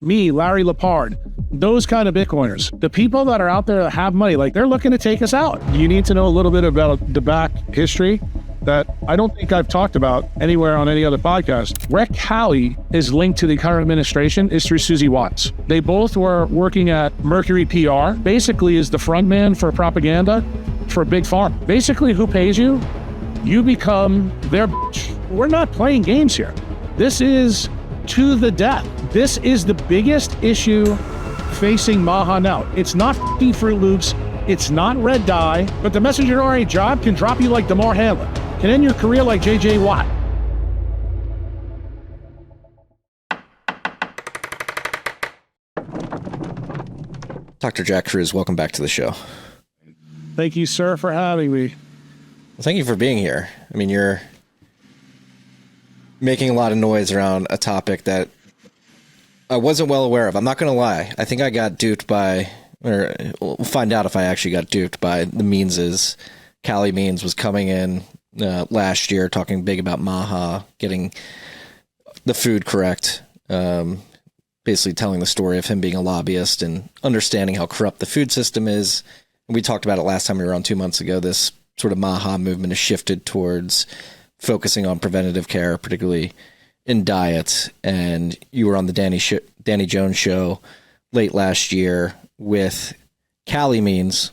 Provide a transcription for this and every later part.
me, Larry Lepard, those kind of Bitcoiners, the people that are out there that have money, like they're looking to take us out. You need to know a little bit about the back history that I don't think I've talked about anywhere on any other podcast. Rick Halley is linked to the current administration is through Susie Watts. They both were working at Mercury PR, basically is the front man for propaganda for Big Pharma. Basically, who pays you? You become their bitch. We're not playing games here. This is to the death. This is the biggest issue facing Maha now. It's not f***ing Fruit Loops. It's not red dye, but the messenger RNA job can drop you like Damar Hamlin, can end your career like JJ Watt. Dr. Jack Kruse, welcome back to the show. Thank you, sir, for having me. Well, thank you for being here. I mean, you're making a lot of noise around a topic that I wasn't well aware of. I'm not going to lie. I think I got duped by, or we'll find out if I actually got duped by the Meanses. Callie Means was coming in last year talking big about Maha, getting the food correct, basically telling the story of him being a lobbyist and understanding how corrupt the food system is. And we talked about it last time we were on 2 months ago. This sort of Maha movement has shifted towards focusing on preventative care, particularly in diet. And you were on the Danny Jones show late last year with Callie Means,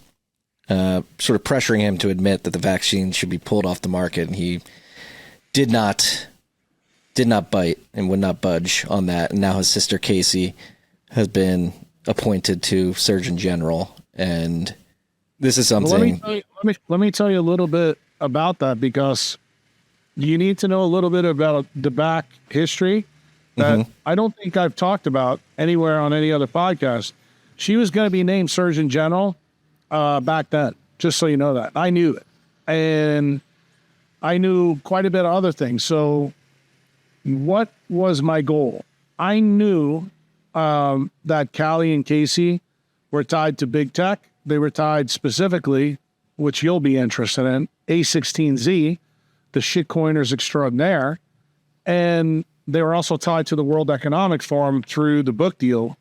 sort of pressuring him to admit that the vaccine should be pulled off the market. And he did not bite and would not budge on that. And now his sister Casey has been appointed to Surgeon General. And this is something. Well, let me tell you a little bit about that, because you need to know a little bit about the back history that I don't think I've talked about anywhere on any other podcast. She was going to be named Surgeon General back then, just so you know that. I knew it. And I knew quite a bit of other things. So what was my goal? I knew that Callie and Casey were tied to big tech. They were tied specifically, which you'll be interested in, A16Z, the shitcoiners extraordinaire. And they were also tied to the World Economic Forum through the book deal.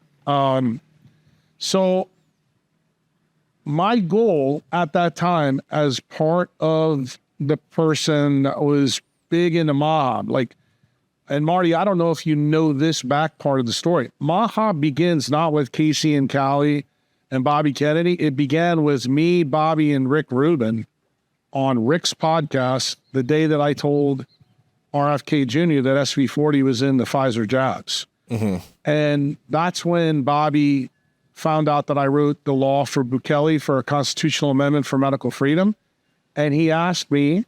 So my goal at that time, as part of the person that was big into Maha, and Marty, I don't know if you know this back part of the story. Maha begins not with Casey and Callie and Bobby Kennedy. It began with me, Bobby, and Rick Rubin on Rick's podcast the day that I told RFK Jr. that SV40 was in the Pfizer jabs. And that's when Bobby found out that I wrote the law for Bukele for a constitutional amendment for medical freedom. And he asked me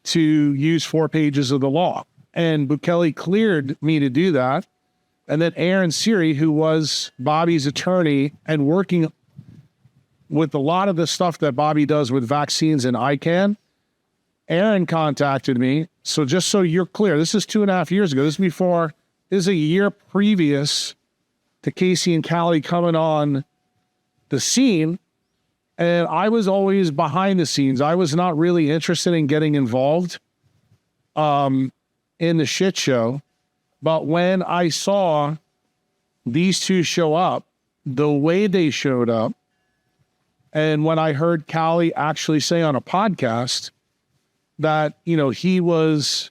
to use 4 pages of the law. And Bukele cleared me to do that. And then Aaron Siri, who was Bobby's attorney and working with a lot of the stuff that Bobby does with vaccines and ICANN, Aaron contacted me. So just so you're clear, this is 2.5 years ago. This is a year previous to Casey and Callie coming on the scene. And I was always behind the scenes. I was not really interested in getting involved in the shit show. But when I saw these two show up, the way they showed up, and when I heard Callie actually say on a podcast that, he was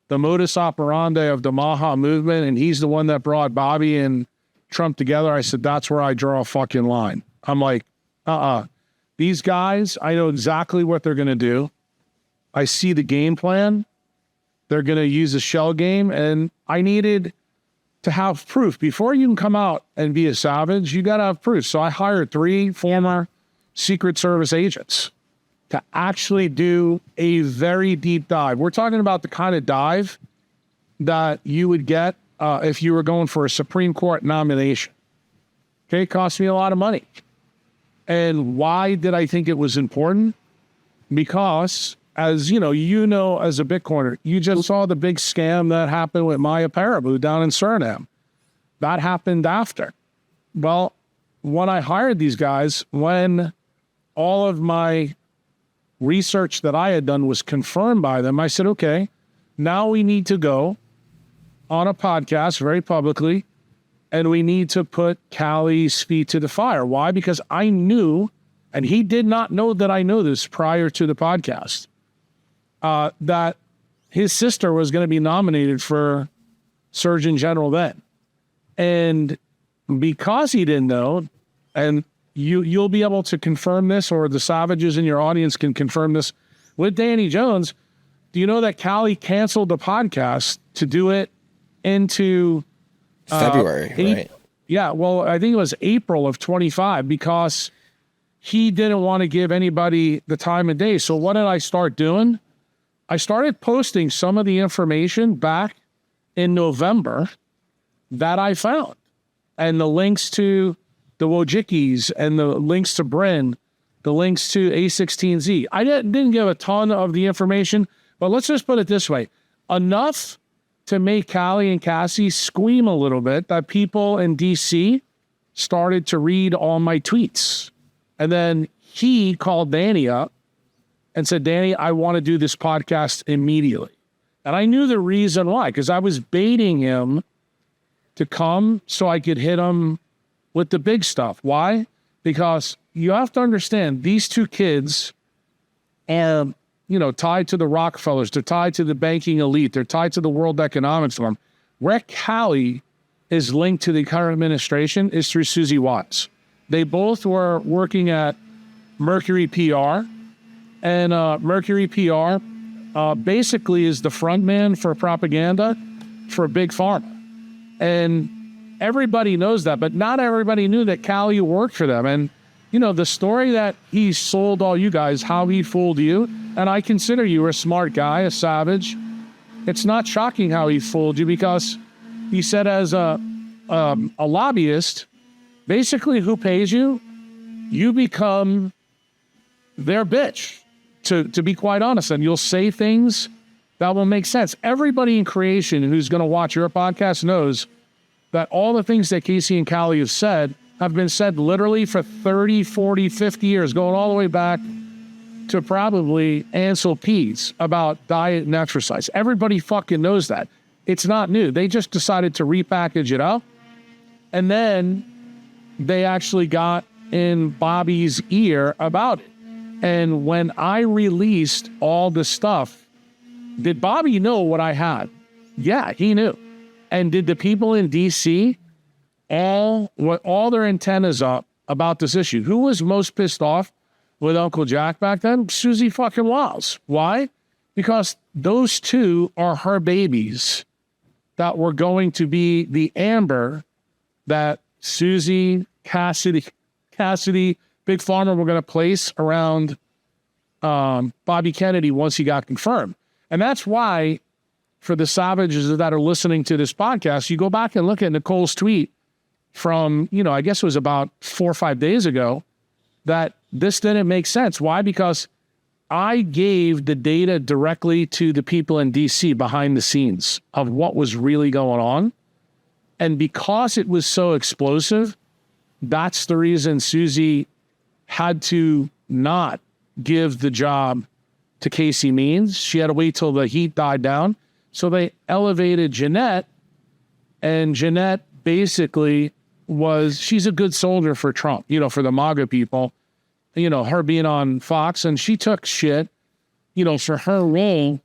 the modus operandi of the Maha movement and he's the one that brought Bobby and Trump together, I said, that's where I draw a fucking line. I'm like, these guys, I know exactly what they're going to do. I see the game plan. They're going to use a shell game, and I needed to have proof. Before you can come out and be a savage, you got to have proof. So I hired 3 former Secret Service agents to actually do a very deep dive. We're talking about the kind of dive that you would get if you were going for a Supreme Court nomination. Okay, it cost me a lot of money. And why did I think it was important? Because, as as a Bitcoiner, you just saw the big scam that happened with Maya Parabou down in Suriname. That happened after. Well, when I hired these guys, when all of my research that I had done was confirmed by them, I said, okay, now we need to go on a podcast very publicly and we need to put Callie's feet to the fire. Why? Because I knew, and he did not know that I know this prior to the podcast, that his sister was going to be nominated for Surgeon General then. And because he didn't know, and you'll be able to confirm this, or the savages in your audience can confirm this with Danny Jones, do you know that Callie canceled the podcast to do it into February, right? Yeah, well, I think it was April of 25, because he didn't want to give anybody the time of day. So what did I start doing? I started posting some of the information back in November that I found, and the links to the Wojcicki's and the links to Bryn, the links to A16Z. I didn't give a ton of the information, but let's just put it this way. Enough to make Callie and Cassie scream a little bit that people in DC started to read all my tweets. And then he called Danny up and said, Danny, I want to do this podcast immediately. And I knew the reason why, because I was baiting him to come so I could hit him with the big stuff. Why? Because you have to understand, these two kids are, tied to the Rockefellers. They're tied to the banking elite. They're tied to the World Economic Forum. Where Callie is linked to the current administration is through Susie Watts. They both were working at Mercury PR, and Mercury PR basically is the front man for propaganda for Big Pharma. And everybody knows that, but not everybody knew that Callie worked for them. And, the story that he sold all you guys, how he fooled you, and I consider you a smart guy, a savage. It's not shocking how he fooled you, because he said as a lobbyist, basically who pays you, you become their bitch, to be quite honest. And you'll say things that will make sense. Everybody in creation who's going to watch your podcast knows that all the things that Casey and Callie have said have been said literally for 30, 40, 50 years, going all the way back to probably Ansel Keys about diet and exercise. Everybody fucking knows that. It's not new. They just decided to repackage it up. And then they actually got in Bobby's ear about it. And when I released all the stuff, did Bobby know what I had? Yeah, he knew. And did the people in DC all their antennas up about this issue? Who was most pissed off with Uncle Jack back then? Susie fucking Wiles. Why? Because those two are her babies that were going to be the amber that Susie, Cassidy, Big Pharma were going to place around Bobby Kennedy once he got confirmed. And that's why, for the savages that are listening to this podcast, you go back and look at Nicole's tweet from, I guess it was about 4 or 5 days ago, that this didn't make sense. Why? Because I gave the data directly to the people in DC behind the scenes of what was really going on. And because it was so explosive, that's the reason Susie had to not give the job to Casey Means. She had to wait till the heat died down. So they elevated Jeanette, and Jeanette basically she's a good soldier for Trump, for the MAGA people, her being on Fox, and she took shit, for her role.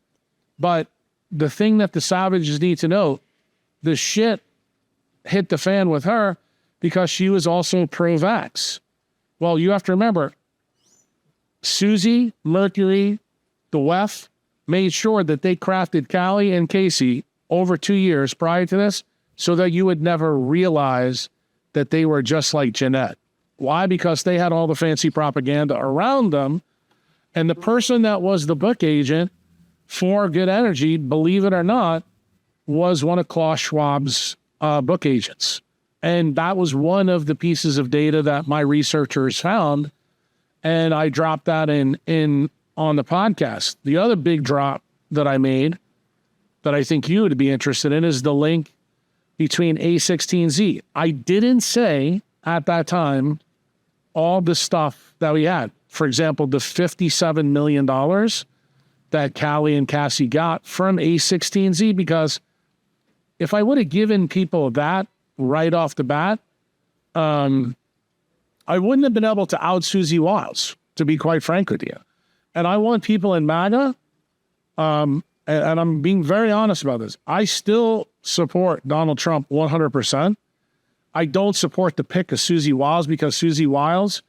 But the thing that the savages need to know, the shit hit the fan with her because she was also pro-vax. Well, you have to remember, Susie, Mercury, the WEF, made sure that they crafted Callie and Casey over 2 years prior to this so that you would never realize that they were just like Jeanette. Why? Because they had all the fancy propaganda around them. And the person that was the book agent for Good Energy, believe it or not, was one of Klaus Schwab's book agents. And that was one of the pieces of data that my researchers found. And I dropped that in on the podcast. The other big drop that I made that I think you would be interested in is the link between A16Z. I didn't say at that time all the stuff that we had. For example, the $57 million that Callie and Cassie got from A16Z, because if I would have given people that right off the bat, I wouldn't have been able to out Susie Wiles, to be quite frank with you. And I want people in MAGA, and I'm being very honest about this, I still support Donald Trump 100%. I don't support the pick of Susie Wiles because Susie Wiles,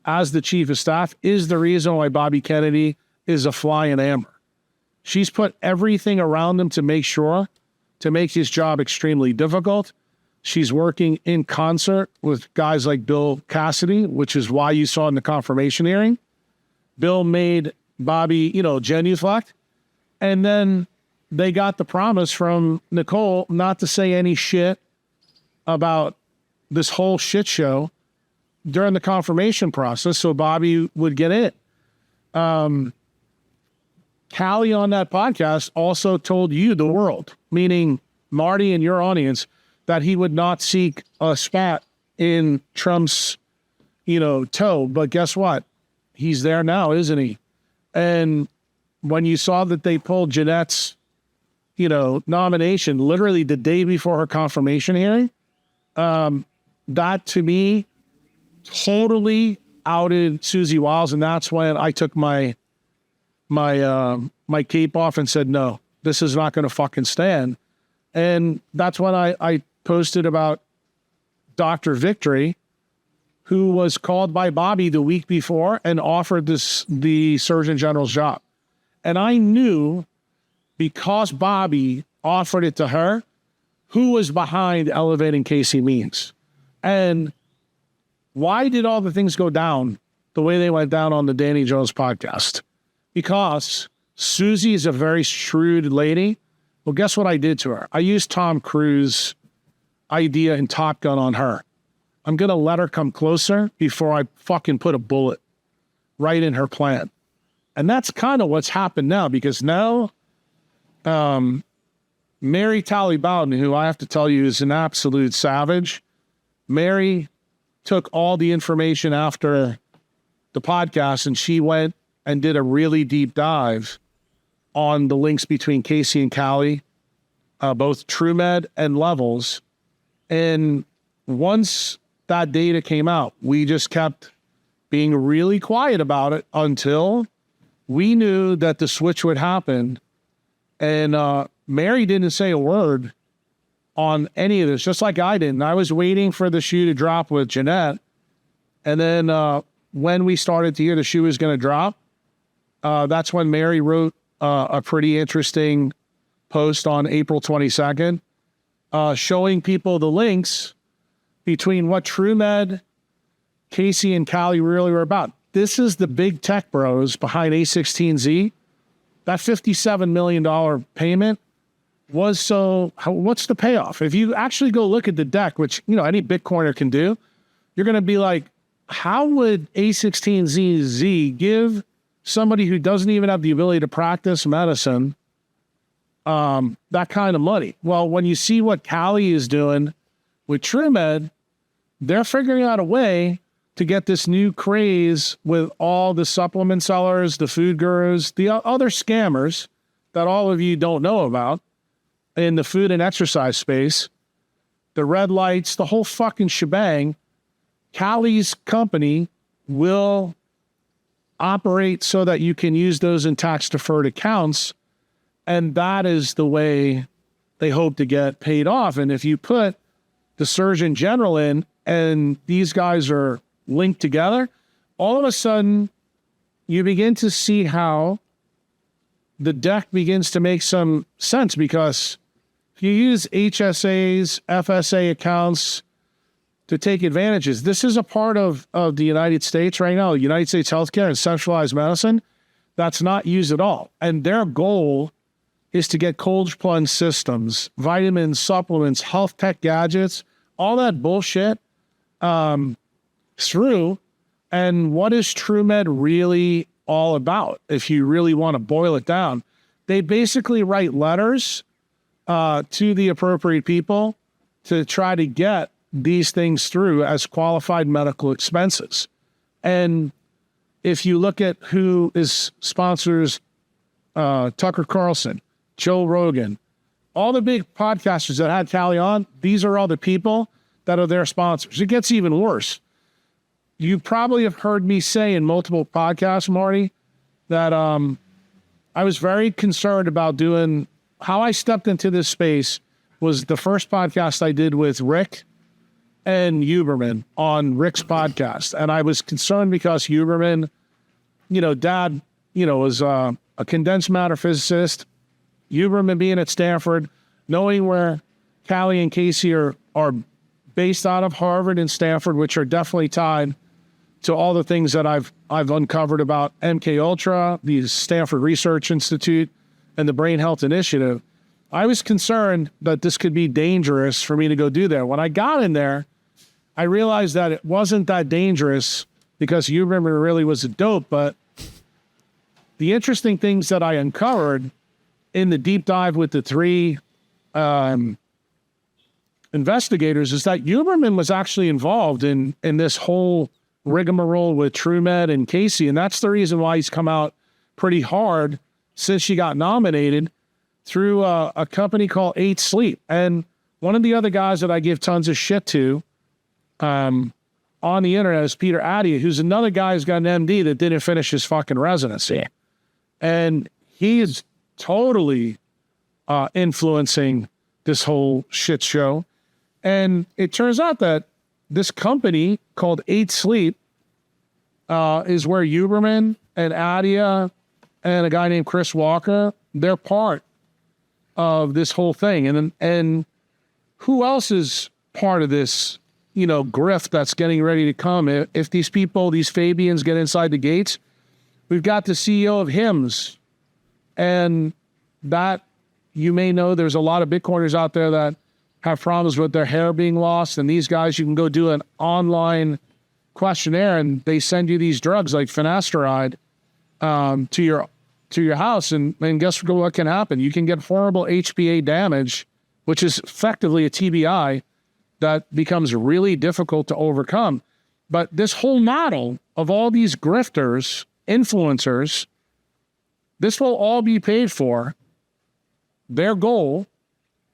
as the chief of staff, is the reason why Bobby Kennedy is a fly in amber. She's put everything around him to make sure to make his job extremely difficult. She's working in concert with guys like Bill Cassidy, which is why you saw in the confirmation hearing, Bill made Bobby, genuflect. And then they got the promise from Nicole not to say any shit about this whole shit show during the confirmation process, so Bobby would get in. Callie on that podcast also told you, the world, meaning Marty and your audience, that he would not seek a spot in Trump's, toe. But guess what? He's there now, isn't he? And when you saw that they pulled Jeanette's, nomination literally the day before her confirmation hearing, that to me totally outed Susie Wiles. And that's when I took my cape off and said, no, this is not going to fucking stand. And that's when I posted about Dr. Victory, who was called by Bobby the week before and offered the Surgeon General's job. And I knew, because Bobby offered it to her, who was behind elevating Casey Means. And why did all the things go down the way they went down on the Danny Jones podcast? Because Susie is a very shrewd lady. Well, guess what I did to her? I used Tom Cruise idea in Top Gun on her. I'm going to let her come closer before I fucking put a bullet right in her plan. And that's kind of what's happened now, because now Mary Talley Bowden, who I have to tell you is an absolute savage, Mary took all the information after the podcast and she went and did a really deep dive on the links between Casey and Callie, both TrueMed and Levels. And once that data came out, we just kept being really quiet about it until we knew that the switch would happen. And Mary didn't say a word on any of this, just like I didn't. I was waiting for the shoe to drop with Jeanette. And then when we started to hear the shoe was going to drop, that's when Mary wrote a pretty interesting post on April 22nd, showing people the links between what TrueMed, Casey, and Callie really were about. This is the big tech bros behind A16Z. That $57 million payment was what's the payoff? If you actually go look at the deck, which, any Bitcoiner can do, you're going to be like, how would A16Z give somebody who doesn't even have the ability to practice medicine that kind of money? Well, when you see what Callie is doing with TrueMed, they're figuring out a way to get this new craze with all the supplement sellers, the food gurus, the other scammers that all of you don't know about in the food and exercise space, the red lights, the whole fucking shebang. Callie's company will operate so that you can use those in tax-deferred accounts, and that is the way they hope to get paid off. And if you put the Surgeon General in, and these guys are linked together, all of a sudden you begin to see how the deck begins to make some sense, because if you use HSAs, FSA accounts to take advantages, this is a part of the United States right now, United States healthcare and centralized medicine, that's not used at all. And their goal is to get cold plunge systems, vitamins, supplements, health tech gadgets, all that bullshit through. And what is TrueMed really all about? If you really want to boil it down, they basically write letters to the appropriate people to try to get these things through as qualified medical expenses. And if you look at who is sponsors, Tucker Carlson, Joe Rogan, all the big podcasters that had Callie on, these are all the people that are their sponsors. It gets even worse. You probably have heard me say in multiple podcasts, Marty, that I was very concerned about doing, how I stepped into this space was the first podcast I did with Rick and Huberman on Rick's podcast. And I was concerned because Huberman, Dad, was a condensed matter physicist. Huberman being at Stanford, knowing where Callie and Casey are based out of Harvard and Stanford, which are definitely tied to all the things that I've uncovered about MK Ultra, the Stanford Research Institute, and the Brain Health Initiative. I was concerned that this could be dangerous for me to go do there. When I got in there, I realized that it wasn't that dangerous because Huberman really was a dope, but the interesting things that I uncovered in the deep dive with the three investigators is that Huberman was actually involved in this whole rigmarole with TrueMed and Casey, and that's the reason why he's come out pretty hard since she got nominated through a company called 8 Sleep. And one of the other guys that I give tons of shit to on the internet is Peter Attia, who's another guy who's got an MD that didn't finish his fucking residency. And he is totally influencing this whole shit show. And it turns out that this company called 8 Sleep is where Huberman and Attia and a guy named Chris Walker, they're part of this whole thing. And who else is part of this, grift that's getting ready to come? If these people, these Fabians get inside the gates, we've got the CEO of HIMSS. And that, you may know, there's a lot of Bitcoiners out there that have problems with their hair being lost. And these guys, you can go do an online questionnaire and they send you these drugs like finasteride to your house. And guess what can happen? You can get horrible HPA damage, which is effectively a TBI that becomes really difficult to overcome. But this whole model of all these grifters, influencers, this will all be paid for. Their goal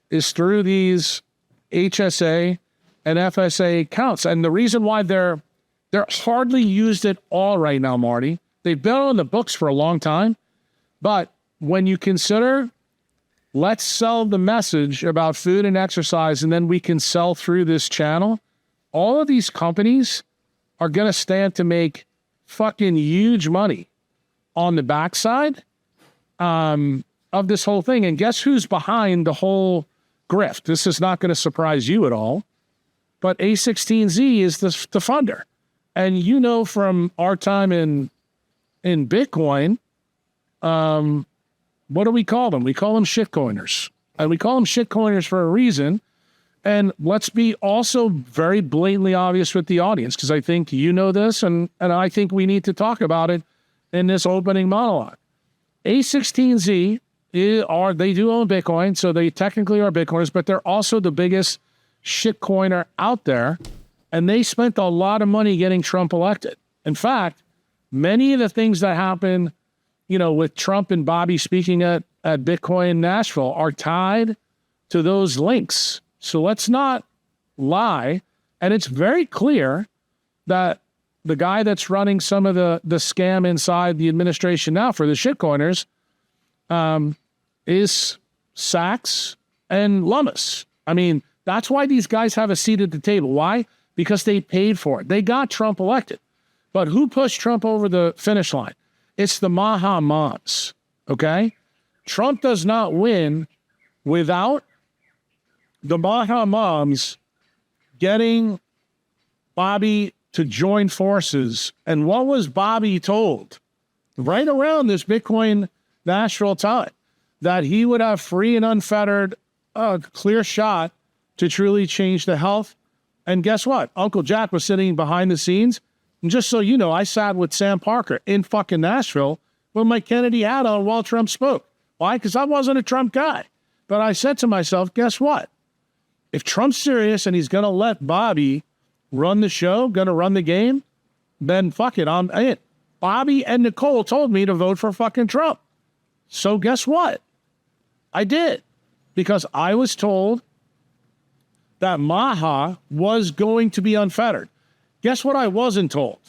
is through these HSA and FSA accounts. And the reason why they're hardly used at all right now, Marty, they've been on the books for a long time. But when you consider, let's sell the message about food and exercise, and then we can sell through this channel, all of these companies are going to stand to make fucking huge money on the backside of this whole thing. And guess who's behind the whole grift? This is not going to surprise you at all, but A16Z is the funder. And from our time in Bitcoin, what do we call them? We call them shitcoiners. And we call them shitcoiners for a reason. And let's be also very blatantly obvious with the audience, because I think this, and I think we need to talk about it in this opening monologue. A16Z, they do own Bitcoin, so they technically are Bitcoiners, but they're also the biggest shitcoiner out there, and they spent a lot of money getting Trump elected. In fact, many of the things that happen, with Trump and Bobby speaking at Bitcoin Nashville are tied to those links. So let's not lie. And it's very clear that the guy that's running some of the scam inside the administration now for the shitcoiners is Sachs and Lummis. I mean, that's why these guys have a seat at the table. Why? Because they paid for it. They got Trump elected. But who pushed Trump over the finish line? It's the Maha moms, okay? Trump does not win without the Maha moms getting Bobby to join forces. And what was Bobby told right around this Bitcoin Nashville time? That he would have free and unfettered, clear shot to truly change the health. And guess what? Uncle Jack was sitting behind the scenes. And just so you know, I sat with Sam Parker in fucking Nashville with my Kennedy hat on while Trump spoke. Why? Because I wasn't a Trump guy. But I said to myself, guess what? If Trump's serious and he's going to let Bobby run the show, going to run the game, then fuck it, I'm in. Bobby and Nicole told me to vote for fucking Trump. So guess what? I did. Because I was told that Maha was going to be unfettered. Guess what I wasn't told?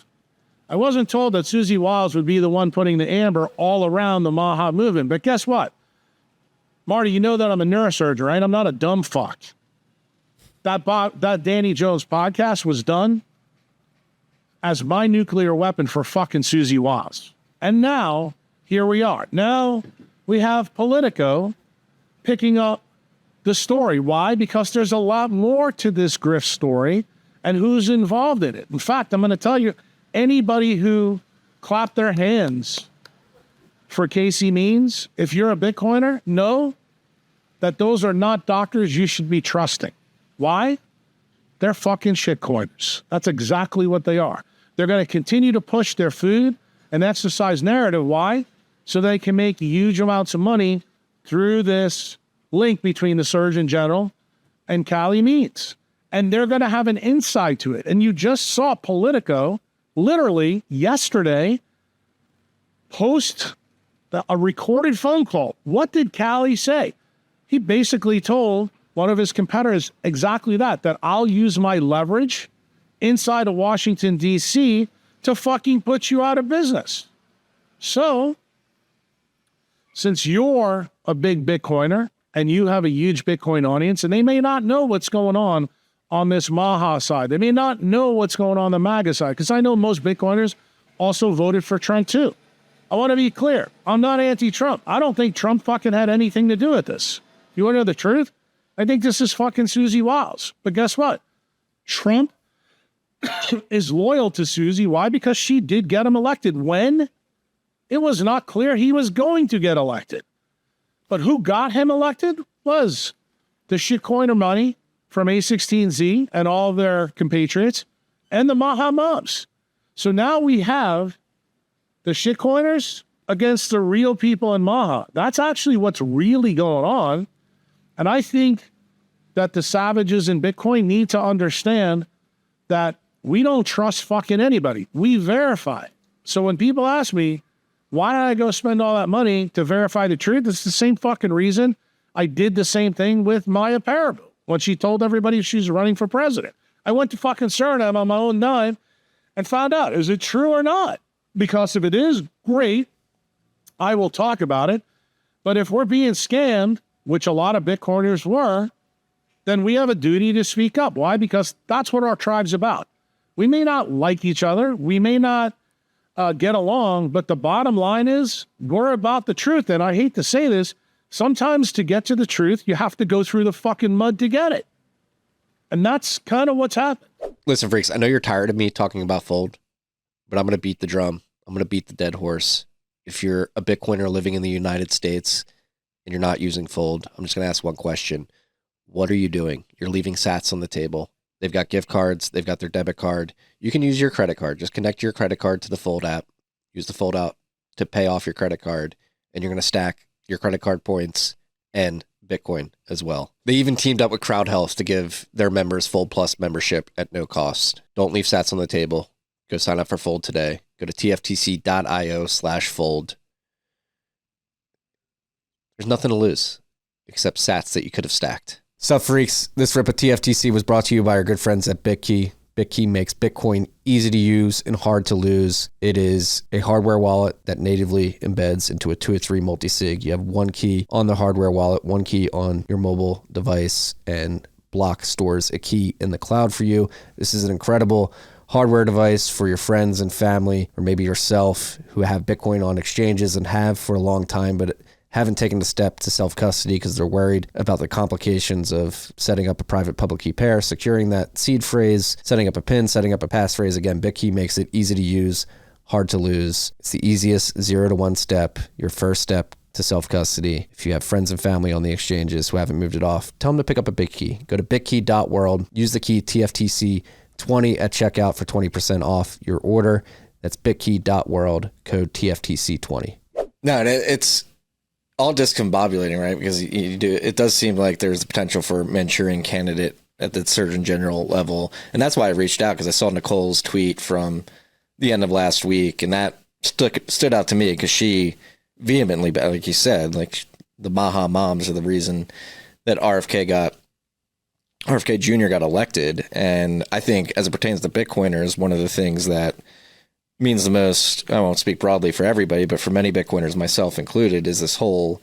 I wasn't told that Susie Wiles would be the one putting the amber all around the Maha movement. But guess what? Marty, you know that I'm a neurosurgeon, right? I'm not a dumb fuck. That Danny Jones podcast was done as my nuclear weapon for fucking Susie Wiles. And now, here we are. Now, we have Politico picking up the story. Why? Because there's a lot more to this grift story and who's involved in it. In fact, I'm going to tell you, anybody who clapped their hands for Casey Means, if you're a Bitcoiner, know that those are not doctors you should be trusting. Why? They're fucking shitcoiners. That's exactly what they are. They're going to continue to push their food and exercise narrative. Why? So they can make huge amounts of money through this link between the Surgeon General and Callie Means. And they're going to have an insight to it. And you just saw Politico literally yesterday post a recorded phone call. What did Callie say? He basically told one of his competitors exactly that I'll use my leverage inside of Washington, D.C. to fucking put you out of business. So, since you're a big Bitcoiner and you have a huge Bitcoin audience, and they may not know what's going on this Maha side. They may not know what's going on the MAGA side, because I know most Bitcoiners also voted for Trump too. I want to be clear. I'm not anti-Trump. I don't think Trump fucking had anything to do with this. You want to know the truth? I think this is fucking Susie Wiles. But guess what? Trump is loyal to Susie. Why? Because she did get him elected when it was not clear he was going to get elected. But who got him elected was the shitcoiner money from A16Z and all their compatriots and the Maha mobs. So now we have the shitcoiners against the real people in Maha. That's actually what's really going on. And I think that the savages in Bitcoin need to understand that we don't trust fucking anybody. We verify. So when people ask me, why did I go spend all that money to verify the truth? It's the same fucking reason I did the same thing with Maya Parabou when she told everybody she's running for president. I went to fucking Suriname on my own dime and found out, is it true or not? Because if it is, great, I will talk about it. But if we're being scammed, which a lot of Bitcoiners were, then we have a duty to speak up. Why? Because that's what our tribe's about. We may not like each other. We may not get along, but the bottom line is we're about the truth. And I hate to say this, sometimes to get to the truth, you have to go through the fucking mud to get it. And that's kind of what's happened. Listen, freaks, I know you're tired of me talking about Fold, but I'm going to beat the drum. I'm going to beat the dead horse. If you're a Bitcoiner living in the United States and you're not using Fold, I'm just going to ask one question. What are you doing? You're leaving sats on the table. They've got gift cards. They've got their debit card. You can use your credit card. Just connect your credit card to the Fold app. Use the Fold app to pay off your credit card, and you're going to stack your credit card points and Bitcoin as well. They even teamed up with Crowd Health to give their members Fold Plus membership at no cost. Don't leave sats on the table. Go sign up for Fold today. Go to tftc.io/fold. There's nothing to lose except sats that you could have stacked. Sup, freaks? This rip of TFTC was brought to you by our good friends at Bitkey. Bitkey makes Bitcoin easy to use and hard to lose. It is a hardware wallet that natively embeds into a 2 or 3 multi-sig. You have one key on the hardware wallet, one key on your mobile device, and Block stores a key in the cloud for you. This is an incredible hardware device for your friends and family, or maybe yourself, who have Bitcoin on exchanges and have for a long time, but haven't taken the step to self-custody because they're worried about the complications of setting up a private public key pair, securing that seed phrase, setting up a PIN, setting up a passphrase. Again, Bitkey makes it easy to use, hard to lose. It's the easiest 0 to 1 step, your first step to self-custody. If you have friends and family on the exchanges who haven't moved it off, tell them to pick up a Bitkey. Go to bitkey.world, use the key TFTC20 at checkout for 20% off your order. That's bitkey.world, code TFTC20. No, it's all discombobulating, right? Because it does seem like there's the potential for a Manchurian candidate at the Surgeon General level. And that's why I reached out, because I saw Nicole's tweet from the end of last week, and that stood out to me because she vehemently, like you said, like the Maha moms are the reason that RFK got RFK Jr. got elected. And I think as it pertains to Bitcoiners, one of the things that means the most, I won't speak broadly for everybody, but for many Bitcoiners, myself included, is this whole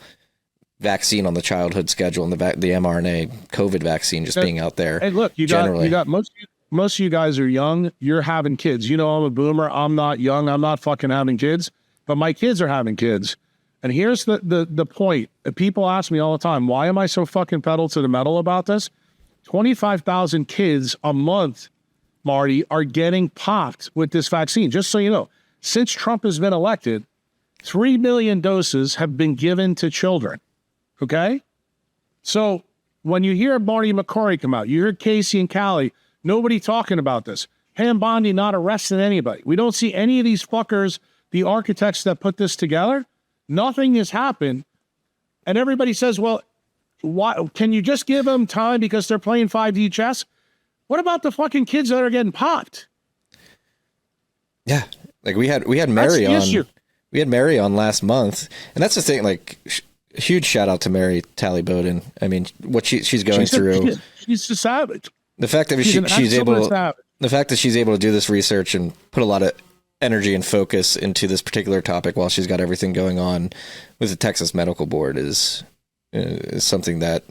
vaccine on the childhood schedule and the mRNA COVID vaccine just being out there. Hey, look, you got most of you guys are young. You're having kids. You know, I'm a boomer. I'm not young. I'm not fucking having kids, but my kids are having kids. And here's the point. People ask me all the time, why am I so fucking pedal to the metal about this? 25,000 kids a month, Marty, are getting popped with this vaccine. Just so you know, since Trump has been elected, 3 million doses have been given to children. Okay? So when you hear Marty McCrory come out, you hear Casey and Callie, nobody talking about this. Pam Bondi not arresting anybody. We don't see any of these fuckers, the architects that put this together. Nothing has happened. And everybody says, well, why can you just give them time because they're playing 5D chess? What about the fucking kids that are getting popped? Yeah. Like we had Mary on. Issue. We had Mary on last month. And that's the thing, like huge shout out to Mary Talley Bowden. I mean, what she's going through. She's a savage. The fact that she's able to do this research and put a lot of energy and focus into this particular topic while she's got everything going on with the Texas Medical Board is something that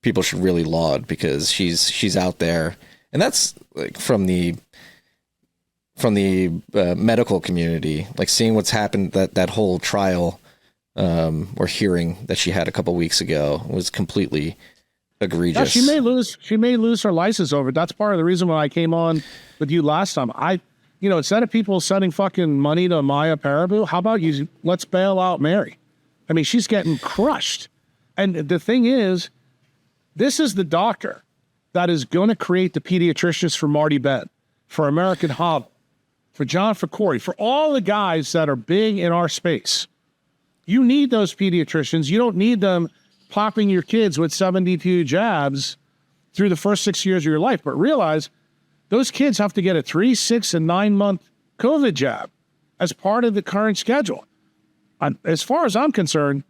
people should really laud, because she's out there, and that's like from the medical community, like seeing what's happened, that whole trial or hearing that she had a couple weeks ago was completely egregious. Yeah, she may lose her license over it. That's part of the reason why I came on with you last time. Instead of people sending fucking money to Maya Paraboo, how about let's bail out Mary? I mean, she's getting crushed. And the thing is, this is the doctor that is going to create the pediatricians for Marty Bent, for American Hovel, for John Ficori, for all the guys that are big in our space. You need those pediatricians. You don't need them popping your kids with 72 jabs through the first 6 years of your life. But realize those kids have to get a 3, 6, and 9-month COVID jab as part of the current schedule. As far as I'm concerned,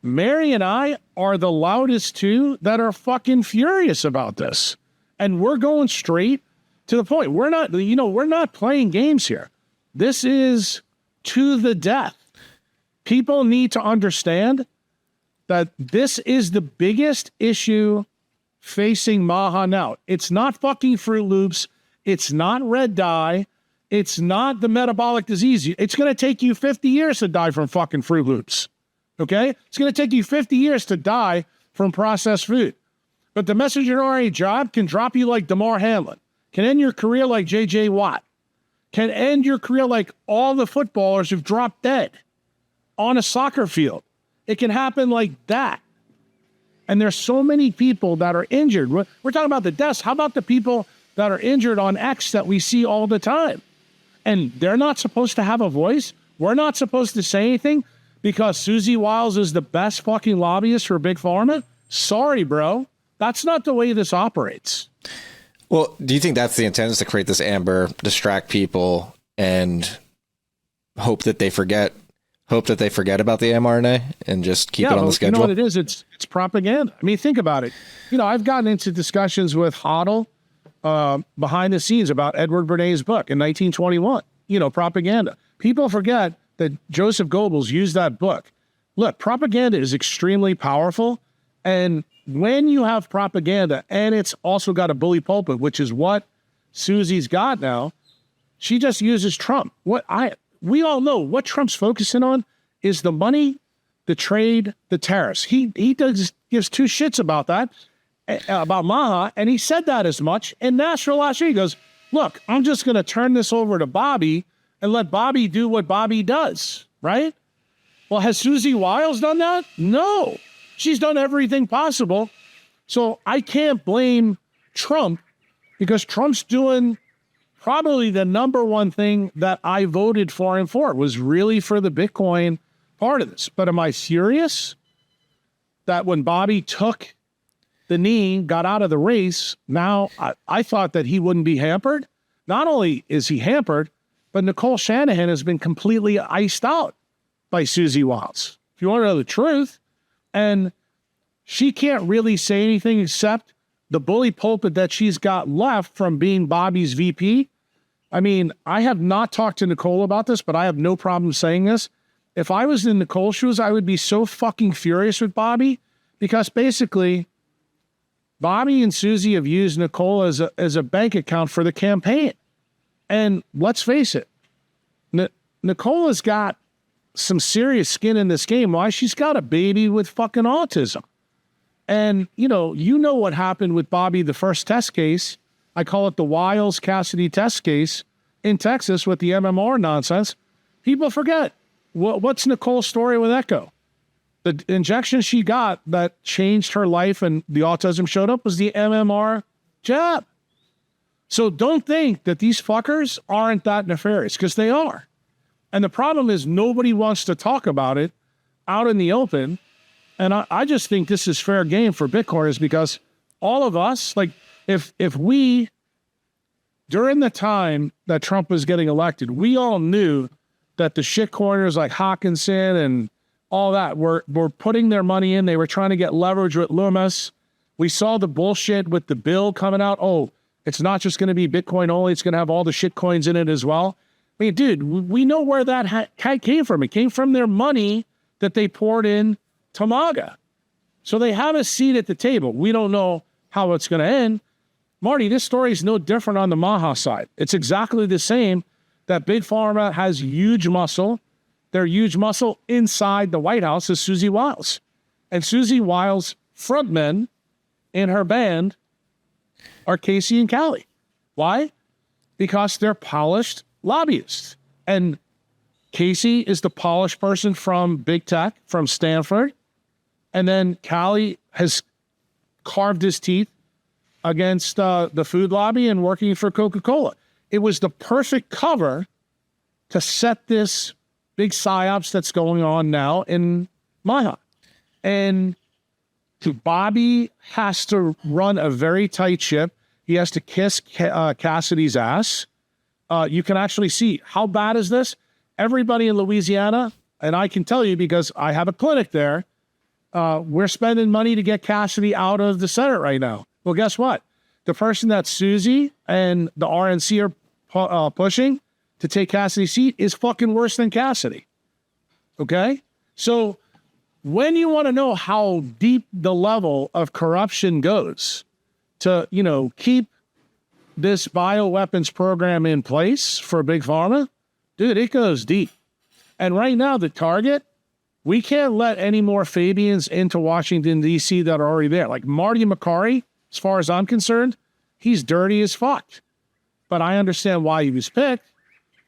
Mary and I are the loudest two that are fucking furious about this. And we're going straight to the point. We're not playing games here. This is to the death. People need to understand that this is the biggest issue facing Maha now. It's not fucking Fruit Loops. It's not red dye. It's not the metabolic disease. It's going to take you 50 years to die from fucking Fruit Loops. Okay? It's going to take you 50 years to die from processed food. But the messenger RNA job can drop you like Damar Hamlin, can end your career like J.J. Watt, can end your career like all the footballers who've dropped dead on a soccer field. It can happen like that. And there's so many people that are injured. We're talking about the deaths. How about the people that are injured on X that we see all the time? And they're not supposed to have a voice. We're not supposed to say anything because Susie Wiles is the best fucking lobbyist for Big Pharma? Sorry, bro. That's not the way this operates. Well, do you think that's the intent, is to create this amber, distract people, and hope that they forget about the mRNA and just keep it on the schedule? You know what it is? It's propaganda. I mean, think about it. I've gotten into discussions with Hodl behind the scenes about Edward Bernay's book in 1921, propaganda. People forget that Joseph Goebbels used that book. Look, propaganda is extremely powerful. And when you have propaganda and it's also got a bully pulpit, which is what Susie's got now, she just uses Trump. We all know what Trump's focusing on is the money, the trade, the tariffs. He gives two shits about that, about Maha, and he said that as much in Nashville last year. He goes, look, I'm just going to turn this over to Bobby and let Bobby do what Bobby does, right? Well, has Susie Wiles done that? No. She's done everything possible. So I can't blame Trump, because Trump's doing probably the number one thing that I voted for him for, was really for the Bitcoin part of this. But am I serious that when Bobby took the knee, got out of the race, now I thought that he wouldn't be hampered? Not only is he hampered, but Nicole Shanahan has been completely iced out by Susie Wiles, if you want to know the truth. And she can't really say anything except the bully pulpit that she's got left from being Bobby's VP. I mean, I have not talked to Nicole about this, but I have no problem saying this. If I was in Nicole's shoes, I would be so fucking furious with Bobby, because basically Bobby and Susie have used Nicole as a bank account for the campaign. And let's face it, Nicole has got some serious skin in this game. Why? She's got a baby with fucking autism. And, you know what happened with Bobby, the first test case. I call it the Wiles-Cassidy test case in Texas with the MMR nonsense. People forget. What's Nicole's story with Echo? The injection she got that changed her life and the autism showed up was the MMR jab. So don't think that these fuckers aren't that nefarious, because they are. And the problem is nobody wants to talk about it out in the open. And I just think this is fair game for Bitcoiners, because all of us, like, if we, during the time that Trump was getting elected, we all knew that the shitcoiners like Hawkinson and all that were putting their money in. They were trying to get leverage with Loomis. We saw the bullshit with the bill coming out. Oh, it's not just going to be Bitcoin only. It's going to have all the shit coins in it as well. I mean, dude, we know where that came from. It came from their money that they poured in to MAGA. So they have a seat at the table. We don't know how it's going to end. Marty, this story is no different on the Maha side. It's exactly the same, that Big Pharma has huge muscle. Their huge muscle inside the White House is Susie Wiles. And Susie Wiles' frontmen in her band are Casey and Callie. Why? Because they're polished lobbyists. And Casey is the polished person from Big Tech, from Stanford. And then Callie has carved his teeth against the food lobby and working for Coca-Cola. It was the perfect cover to set this big psyops that's going on now in Maha. And Bobby has to run a very tight ship. He has to kiss Cassidy's ass. You can actually see, how bad is this? Everybody in Louisiana, and I can tell you because I have a clinic there, we're spending money to get Cassidy out of the Senate right now. Well, guess what? The person that Susie and the RNC are pushing to take Cassidy's seat is fucking worse than Cassidy. Okay? So when you want to know how deep the level of corruption goes to, keep this bioweapons program in place for Big Pharma, dude, it goes deep. And right now, the target, we can't let any more Fabians into Washington, D.C. that are already there. Like Marty McCarry, as far as I'm concerned, he's dirty as fuck. But I understand why he was picked.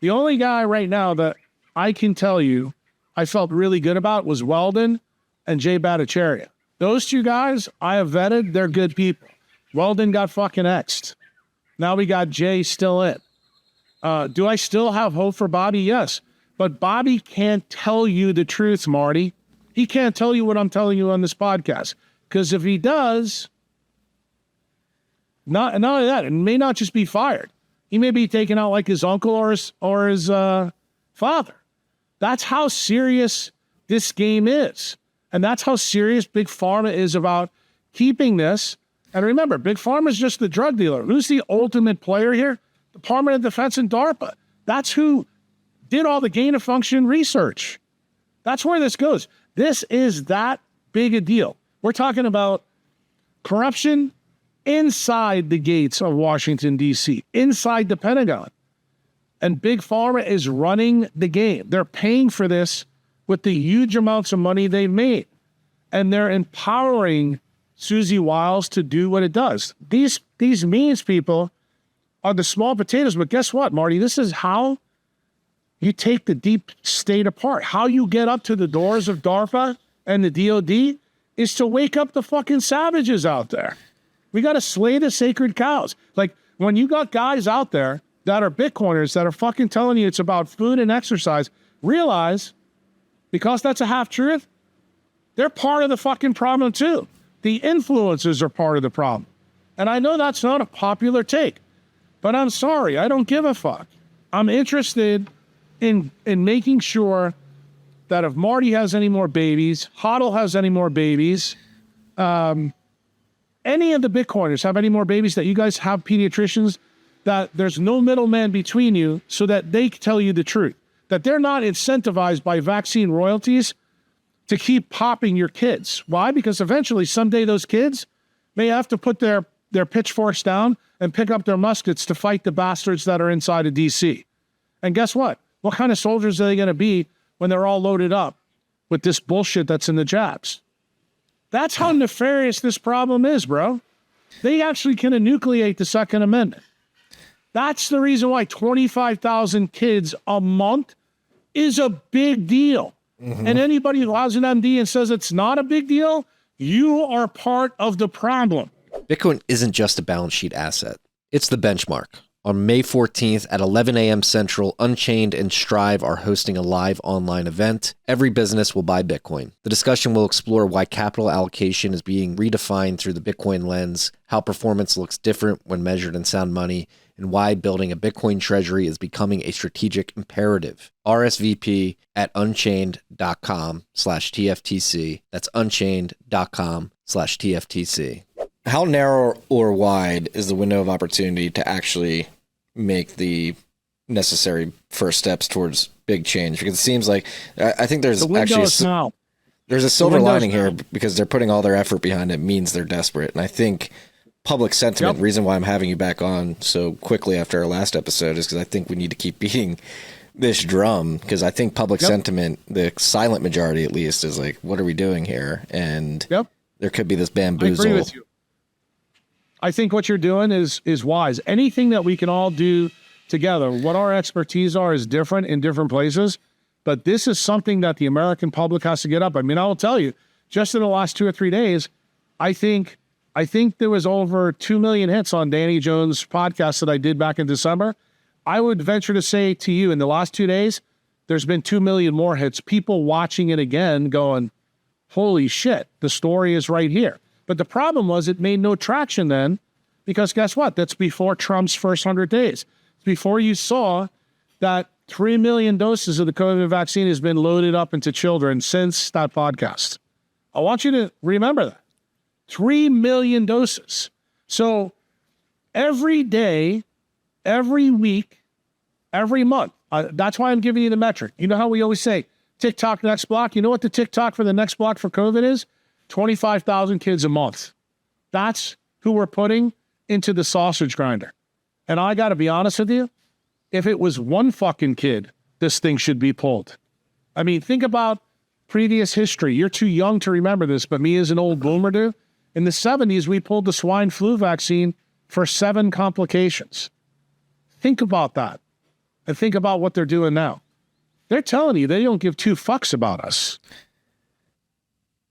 The only guy right now that I can tell you I felt really good about was Weldon and Jay Bhattacharya. Those two guys I have vetted. They're good people. Weldon got fucking X'd. Now we got Jay still in. Do I still have hope for Bobby? Yes. But Bobby can't tell you the truth, Marty. He can't tell you what I'm telling you on this podcast. Because if he does, not only that, it may not just be fired. He may be taken out like his uncle or his father. That's how serious this game is. And that's how serious Big Pharma is about keeping this. And remember, Big Pharma is just the drug dealer. Who's the ultimate player here? Department of Defense and DARPA. That's who did all the gain-of-function research. That's where this goes. This is that big a deal. We're talking about corruption inside the gates of Washington, D.C., inside the Pentagon. And Big Pharma is running the game. They're paying for this with the huge amounts of money they've made. And they're empowering Susie Wiles to do what it does. These means people are the small potatoes. But guess what, Marty? This is how you take the deep state apart. How you get up to the doors of DARPA and the DOD is to wake up the fucking savages out there. We got to slay the sacred cows. Like, when you got guys out there that are Bitcoiners that are fucking telling you it's about food and exercise, realize, because that's a half-truth, they're part of the fucking problem too. The influencers are part of the problem. And I know that's not a popular take, but I'm sorry, I don't give a fuck. I'm interested in making sure that if Marty has any more babies, Hodl has any more babies, any of the Bitcoiners have any more babies, that you guys have pediatricians, that there's no middleman between you, so that they tell you the truth, that they're not incentivized by vaccine royalties to keep popping your kids. Why? Because eventually someday those kids may have to put their pitchforks down and pick up their muskets to fight the bastards that are inside of DC. And guess what? What kind of soldiers are they going to be when they're all loaded up with this bullshit that's in the jabs? That's how nefarious this problem is, bro. They actually can enucleate the Second Amendment. That's the reason why 25,000 kids a month is a big deal. Mm-hmm. And anybody who has an MD and says it's not a big deal, you are part of the problem. Bitcoin isn't just a balance sheet asset. It's the benchmark. On May 14th at 11 a.m. Central, Unchained and Strive are hosting a live online event. Every business will buy Bitcoin. The discussion will explore why capital allocation is being redefined through the Bitcoin lens, how performance looks different when measured in sound money, and why building a Bitcoin treasury is becoming a strategic imperative. RSVP at unchained.com/TFTC. That's unchained.com/TFTC. How narrow or wide is the window of opportunity to actually make the necessary first steps towards big change? Because it seems like, I think there's actually there's a silver lining here, because they're putting all their effort behind it means they're desperate. And I think public sentiment, reason why I'm having you back on so quickly after our last episode, is because I think we need to keep beating this drum, because I think public sentiment, the silent majority at least, is like, what are we doing here? And there could be this bamboozle. I agree with you. I think what you're doing is wise. Anything that we can all do together, what our expertise are is different in different places, but this is something that the American public has to get up. I mean, I will tell you, just in the last 2 or 3 days, I think there was over 2 million hits on Danny Jones' podcast that I did back in December. I would venture to say to you, in the last 2 days, there's been 2 million more hits, people watching it again going, holy shit, the story is right here. But the problem was it made no traction then, because guess what? That's before Trump's first 100 days. It's before you saw that 3 million doses of the COVID vaccine has been loaded up into children since that podcast. I want you to remember that. 3 million doses. So every day, every week, every month, that's why I'm giving you the metric. You know how we always say, TikTok next block? You know what the TikTok for the next block for COVID is? 25,000 kids a month. That's who we're putting into the sausage grinder. And I got to be honest with you, if it was one fucking kid, this thing should be pulled. I mean, think about previous history. You're too young to remember this, but me as an old boomer do. In the 70s, we pulled the swine flu vaccine for 7 complications. Think about that. And think about what they're doing now. They're telling you they don't give 2 fucks about us.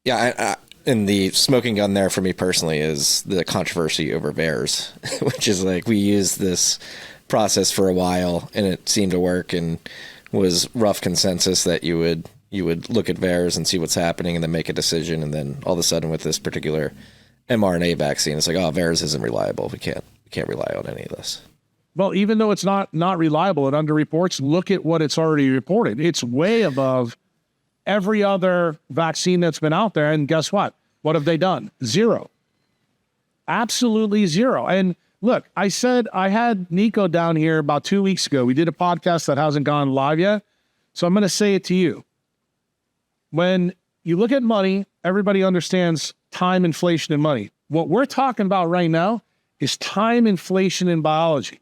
Yeah, and the smoking gun there for me personally is the controversy over VAERS, which is like, we used this process for a while and it seemed to work, and was rough consensus that you would look at VAERS and see what's happening and then make a decision. And then all of a sudden with this particular mRNA vaccine, it's like, oh, VAERS isn't reliable. We can't rely on any of this. Well, even though it's not reliable, it underreports. Look at what it's already reported. It's way above every other vaccine that's been out there. And guess what? What have they done? 0. Absolutely 0. And look, I said I had Nico down here about 2 weeks ago. We did a podcast that hasn't gone live yet. So I'm going to say it to you. When you look at money, everybody understands time, inflation, and money. What we're talking about right now is time, inflation, and biology.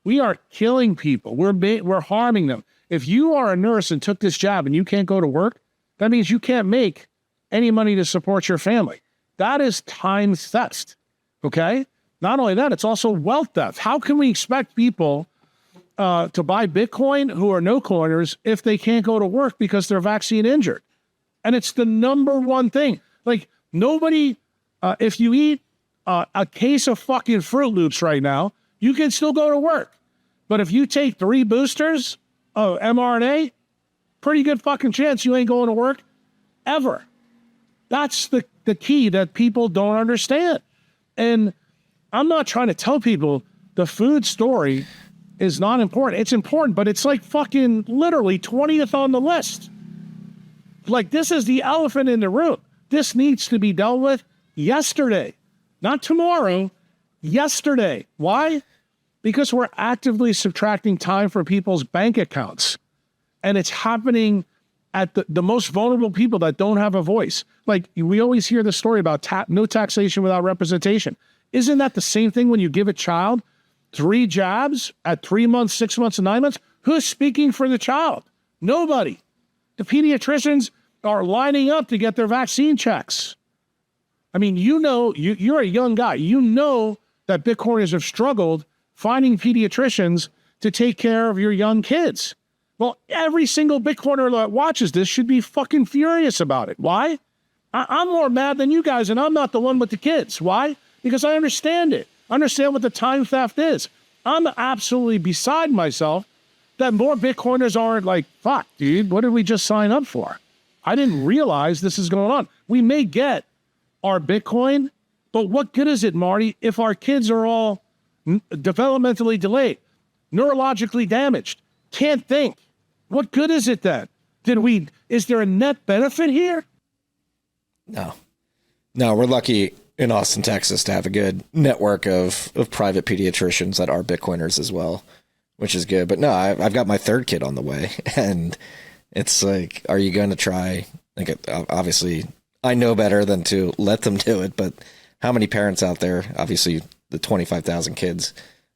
We are killing people. We're harming them. If you are a nurse and took this job and you can't go to work, that means you can't make any money to support your family. That is time theft, okay? Not only that, it's also wealth theft. How can we expect people to buy Bitcoin who are no coiners if they can't go to work because they're vaccine injured? And it's the number one thing. Like, nobody, if you eat a case of fucking Fruit Loops right now, you can still go to work. But if you take 3 boosters of mRNA, pretty good fucking chance you ain't going to work ever. That's the key that people don't understand. And I'm not trying to tell people the food story is not important. It's important, but it's like fucking literally 20th on the list. Like, this is the elephant in the room. This needs to be dealt with yesterday. not tomorrow, yesterday. Why? Because we're actively subtracting time from people's bank accounts. And it's happening at the most vulnerable people that don't have a voice. Like, we always hear the story about no taxation without representation. Isn't that the same thing when you give a child 3 jabs at 3 months, 6 months, and 9 months? Who's speaking for the child? Nobody. The pediatricians are lining up to get their vaccine checks. I mean, you're a young guy. You know that Bitcoiners have struggled finding pediatricians to take care of your young kids. Well, every single Bitcoiner that watches this should be fucking furious about it. Why? I'm more mad than you guys, and I'm not the one with the kids. Why? Because I understand it. I understand what the time theft is. I'm absolutely beside myself that more Bitcoiners aren't like, fuck, dude, what did we just sign up for? I didn't realize this is going on. We may get our Bitcoin, but what good is it, Marty, if our kids are all developmentally delayed, neurologically damaged, can't think? What good is it then? Is there a net benefit here? No, we're lucky in Austin, Texas to have a good network of private pediatricians that are Bitcoiners as well, which is good. But no, I've got my 3rd kid on the way, and it's like, are you going to try? Like, obviously, I know better than to let them do it, but how many parents out there, obviously the 25,000 kids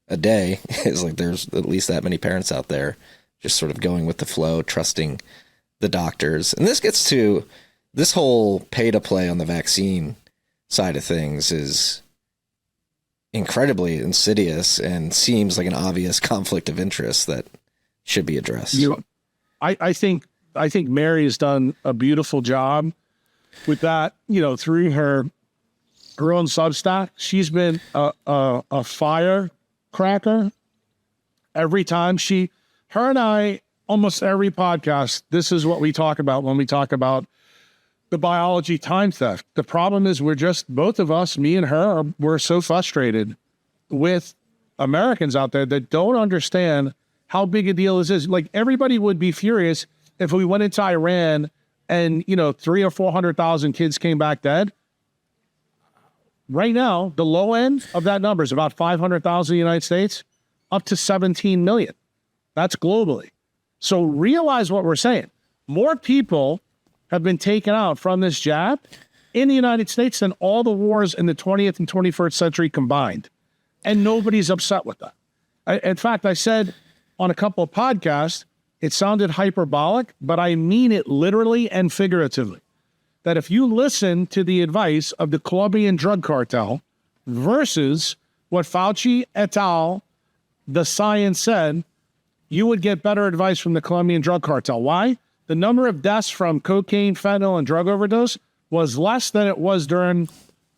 a day is like, there's at least that many parents out there just sort of going with the flow, trusting the doctors. And this gets to this whole pay to play on the vaccine side of things is incredibly insidious and seems like an obvious conflict of interest that should be addressed. I think Mary has done a beautiful job with that, through her own Substack. She's been a firecracker every time her and I, almost every podcast, this is what we talk about when we talk about the biology time theft. The problem is both of us, me and her, we're so frustrated with Americans out there that don't understand how big a deal this is. Like, everybody would be furious if we went into Iran and, 300,000 or 400,000 kids came back dead. Right now, the low end of that number is about 500,000 in the United States, up to 17 million. That's globally. So realize what we're saying. More people have been taken out from this jab in the United States than all the wars in the 20th and 21st century combined. And nobody's upset with that. In fact, I said on a couple of podcasts, it sounded hyperbolic, but I mean it literally and figuratively. That if you listen to the advice of the Colombian drug cartel versus what Fauci et al., the science said, you would get better advice from the Colombian drug cartel. Why? The number of deaths from cocaine, fentanyl, and drug overdose was less than it was during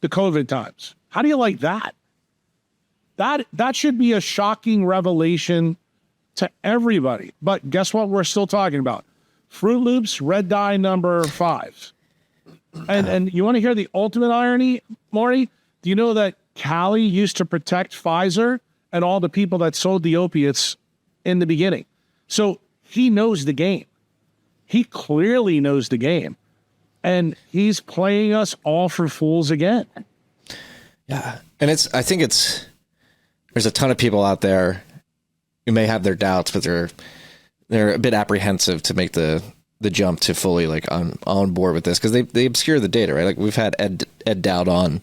the COVID times. How do you like that? That should be a shocking revelation to everybody. But guess what we're still talking about? Fruit Loops, red dye number 5. And you want to hear the ultimate irony, Marty? Do you know that Cali used to protect Pfizer and all the people that sold the opiates in the beginning? So he knows the game. He clearly knows the game. And he's playing us all for fools again. Yeah. And I think there's a ton of people out there who may have their doubts, but they're a bit apprehensive to make the jump to fully on board with this, because they obscure the data, right? Like, we've had Ed Dowd on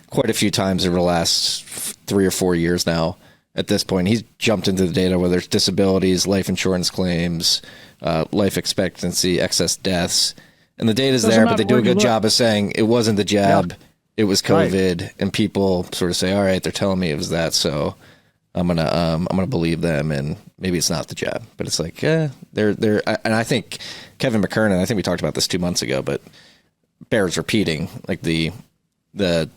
quite a few times over the last 3 or 4 years now. At this point, he's jumped into the data, whether it's disabilities, life insurance claims, life expectancy, excess deaths, and the data's there, but they do a good job of saying it wasn't the jab, it was COVID, right. And people sort of say, all right, they're telling me it was that, so I'm gonna believe them, and maybe it's not the jab. But it's like, they're and I think Kevin McKernan, I think we talked about this 2 months ago, but bears repeating, like the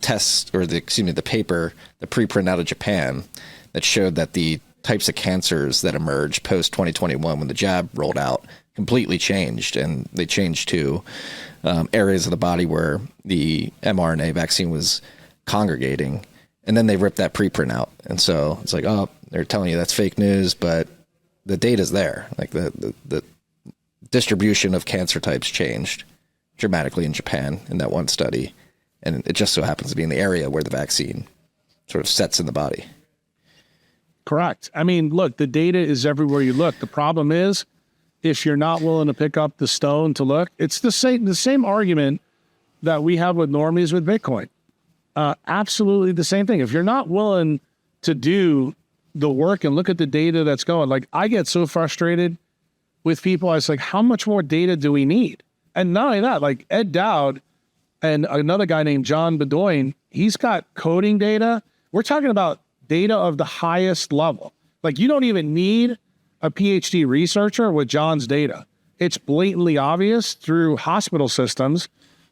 test, or the paper, the preprint out of Japan that showed that the types of cancers that emerged post 2021 when the jab rolled out completely changed, and they changed to areas of the body where the mRNA vaccine was congregating. And then they ripped that preprint out. And so it's like, oh, they're telling you that's fake news, but the data's there. Like, the distribution of cancer types changed dramatically in Japan in that one study. And it just so happens to be in the area where the vaccine sort of sets in the body. Correct. I mean, look, the data is everywhere you look. The problem is, if you're not willing to pick up the stone to look, it's the same argument that we have with normies with Bitcoin. Absolutely the same thing. If you're not willing to do the work and look at the data that's going, like, I get so frustrated with people. I was like, how much more data do we need? And not only that, like Ed Dowd and another guy named John Bedoin, he's got coding data. We're talking about data of the highest level. Like, you don't even need a PhD researcher with John's data. It's blatantly obvious through hospital systems.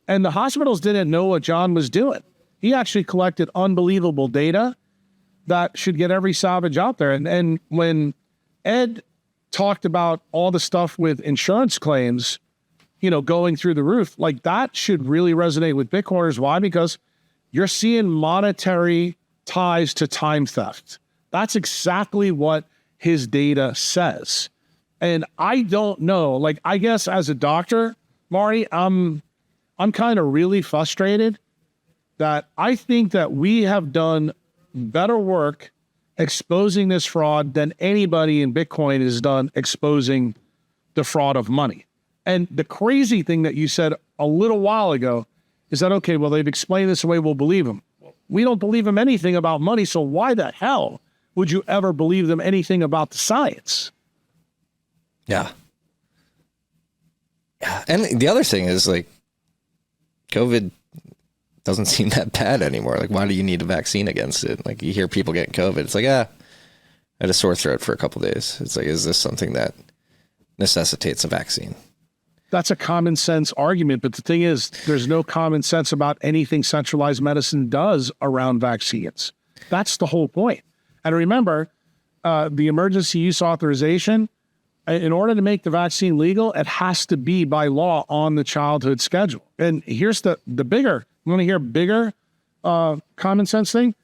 And the hospitals didn't know what John was doing. He actually collected unbelievable data that should get every savage out there. And when Ed talked about all the stuff with insurance claims, going through the roof, like, that should really resonate with Bitcoiners. Why? Because you're seeing monetary ties to time theft. That's exactly what his data says. And I don't know, like, I guess as a doctor, Marty, I'm kind of really frustrated that I think that we have done better work exposing this fraud than anybody in Bitcoin has done exposing the fraud of money. And the crazy thing that you said a little while ago is that, okay, well, they've explained this away, we'll believe them. We don't believe them anything about money, so why the hell would you ever believe them anything about the science? Yeah. And the other thing is, like, COVID doesn't seem that bad anymore. Like, why do you need a vaccine against it? Like, you hear people getting COVID. It's like, I had a sore throat for a couple of days. It's like, is this something that necessitates a vaccine? That's a common sense argument. But the thing is, there's no common sense about anything centralized medicine does around vaccines. That's the whole point. And remember, the emergency use authorization, in order to make the vaccine legal, it has to be by law on the childhood schedule. And here's the bigger, you want to hear bigger common sense thing?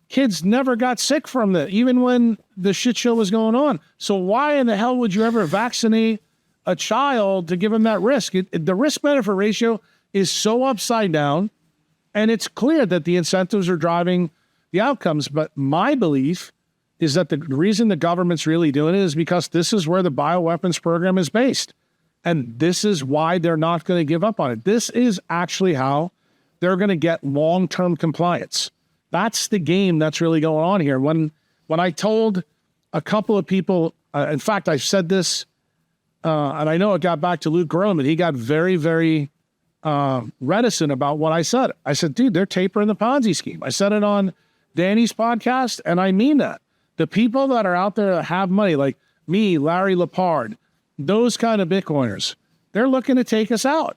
Kids never got sick from that, even when the shit show was going on. So why in the hell would you ever vaccinate a child to give him that risk? The risk-benefit ratio is so upside down, and it's clear that the incentives are driving the outcomes. But my belief is that the reason the government's really doing it is because this is where the bioweapons program is based. And this is why they're not going to give up on it. This is actually how they're going to get long-term compliance. That's the game that's really going on here. When I told a couple of people, in fact, I said this, and I know it got back to Luke Groman. He got very, very reticent about what I said. I said, dude, they're tapering the Ponzi scheme. I said it on Danny's podcast, and I mean that. The people that are out there that have money, like me, Larry Lepard, those kind of Bitcoiners, they're looking to take us out.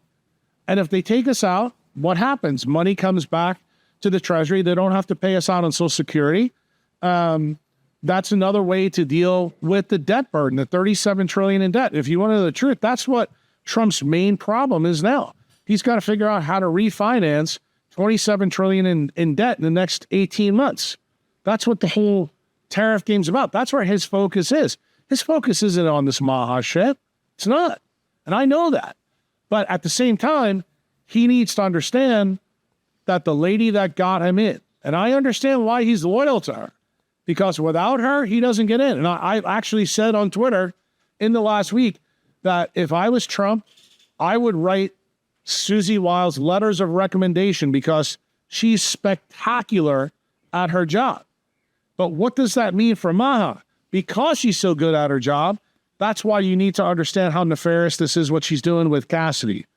And if they take us out, what happens? Money comes back to the Treasury. They don't have to pay us out on Social Security. That's another way to deal with the debt burden, the $37 trillion in debt. If you want to know the truth, that's what Trump's main problem is now. He's got to figure out how to refinance $27 trillion in debt in the next 18 months. That's what the whole tariff game's about. That's where his focus is. His focus isn't on this Maha shit. It's not. And I know that. But at the same time, he needs to understand that the lady that got him in, and I understand why he's loyal to her, because without her, he doesn't get in. And I actually said on Twitter in the last week that if I was Trump, I would write Susie Wiles letters of recommendation because she's spectacular at her job. But what does that mean for Maha? Because she's so good at her job, that's why you need to understand how nefarious this is, what she's doing with Cassidy,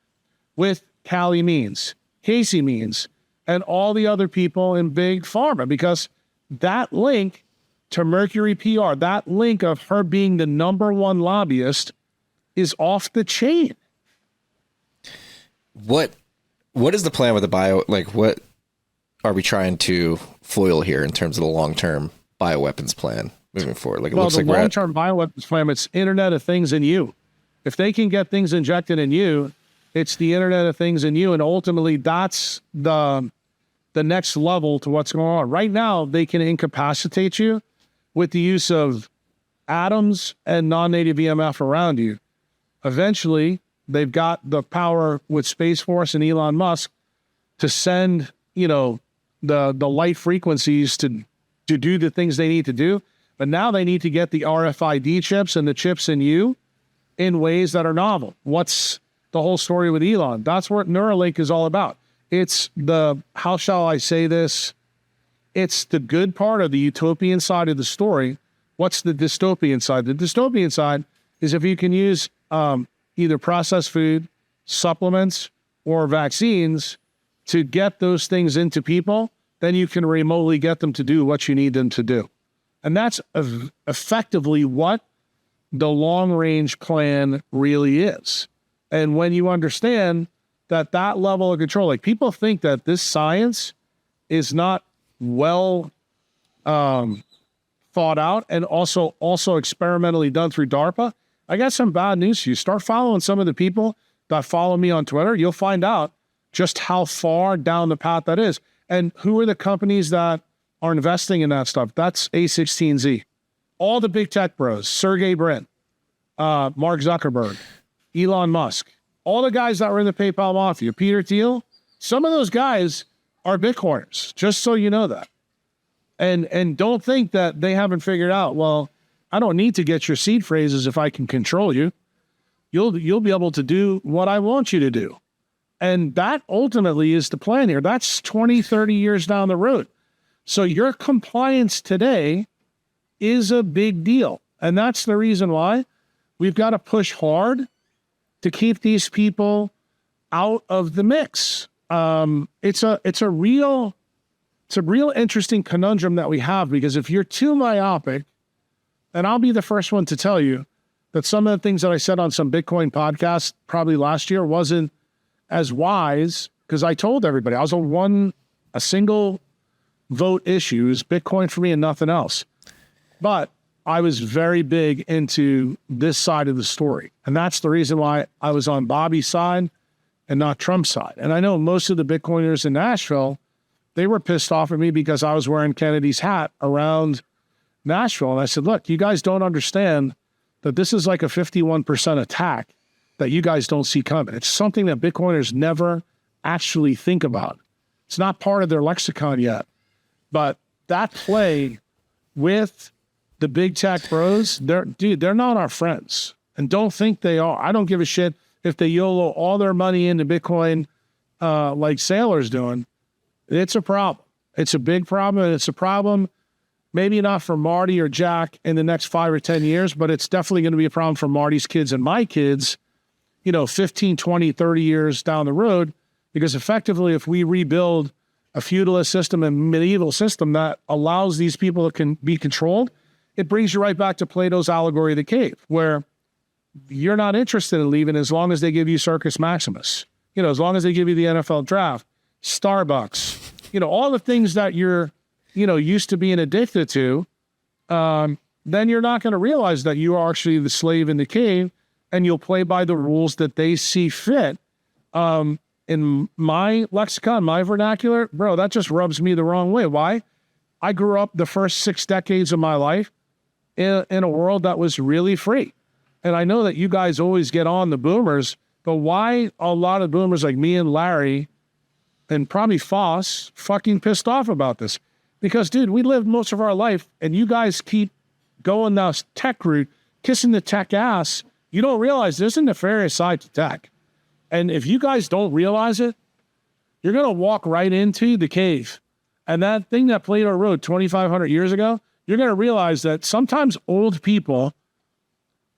with Callie Means, Casey Means, and all the other people in Big Pharma, because that link to Mercury PR, that link of her being the #1 lobbyist is off the chain. What is the plan with the bio? Like, what are we trying to foil here in terms of the long-term bioweapons plan moving forward? Like, it looks like the long-term bioweapons plan, it's Internet of Things in you. If they can get things injected in you, it's the Internet of Things in you, and ultimately that's the next level to what's going on. Right now, they can incapacitate you with the use of atoms and non-native EMF around you. Eventually, they've got the power with Space Force and Elon Musk to send the light frequencies to do the things they need to do. But now they need to get the RFID chips and the chips in you in ways that are novel. What's the whole story with Elon? That's what Neuralink is all about. It's how shall I say this? It's the good part of the utopian side of the story. What's the dystopian side? The dystopian side is if you can use either processed food, supplements, or vaccines to get those things into people, then you can remotely get them to do what you need them to do. And that's effectively what the long-range plan really is. And when you understand that level of control, like people think that this science is not well thought out and also experimentally done through DARPA, I got some bad news for you. Start following some of the people that follow me on Twitter. You'll find out just how far down the path that is. And who are the companies that are investing in that stuff? That's A16Z. All the big tech bros, Sergey Brin, Mark Zuckerberg, Elon Musk, all the guys that were in the PayPal mafia, Peter Thiel, some of those guys are Bitcoiners, just so you know that. And don't think that they haven't figured out, well, I don't need to get your seed phrases if I can control you. You'll be able to do what I want you to do. And that ultimately is the plan here. That's 20, 30 years down the road. So your compliance today is a big deal. And that's the reason why we've got to push hard to keep these people out of the mix. It's a real interesting conundrum that we have, because if you're too myopic, and I'll be the first one to tell you that some of the things that I said on some Bitcoin podcasts probably last year wasn't as wise, because I told everybody I was a single vote issue is Bitcoin for me and nothing else. But I was very big into this side of the story. And that's the reason why I was on Bobby's side and not Trump's side. And I know most of the Bitcoiners in Nashville, they were pissed off at me because I was wearing Kennedy's hat around Nashville. And I said, look, you guys don't understand that this is like a 51% attack that you guys don't see coming. It's something that Bitcoiners never actually think about. It's not part of their lexicon yet. But that play with the big tech bros, they're not our friends. And don't think they are. I don't give a shit if they YOLO all their money into Bitcoin like Sailor's doing. It's a problem. It's a big problem, and it's a problem maybe not for Marty or Jack in the next 5 or 10 years, but it's definitely going to be a problem for Marty's kids and my kids, 15, 20, 30 years down the road, because effectively if we rebuild a feudalist system and medieval system that allows these people to be controlled, it brings you right back to Plato's allegory of the cave, where you're not interested in leaving as long as they give you Circus Maximus, as long as they give you the NFL draft, Starbucks, all the things that you're, used to being addicted to, then you're not going to realize that you are actually the slave in the cave, and you'll play by the rules that they see fit. In my lexicon, my vernacular, bro, that just rubs me the wrong way. Why? I grew up the first 6 decades of my life in a world that was really free. And I know that you guys always get on the boomers, but why a lot of boomers like me and Larry and probably Foss fucking pissed off about this? Because, dude, we lived most of our life, and you guys keep going this tech route, kissing the tech ass. You don't realize there's a nefarious side to tech. And if you guys don't realize it, you're going to walk right into the cave. And that thing that Plato wrote 2,500 years ago, you're going to realize that sometimes old people,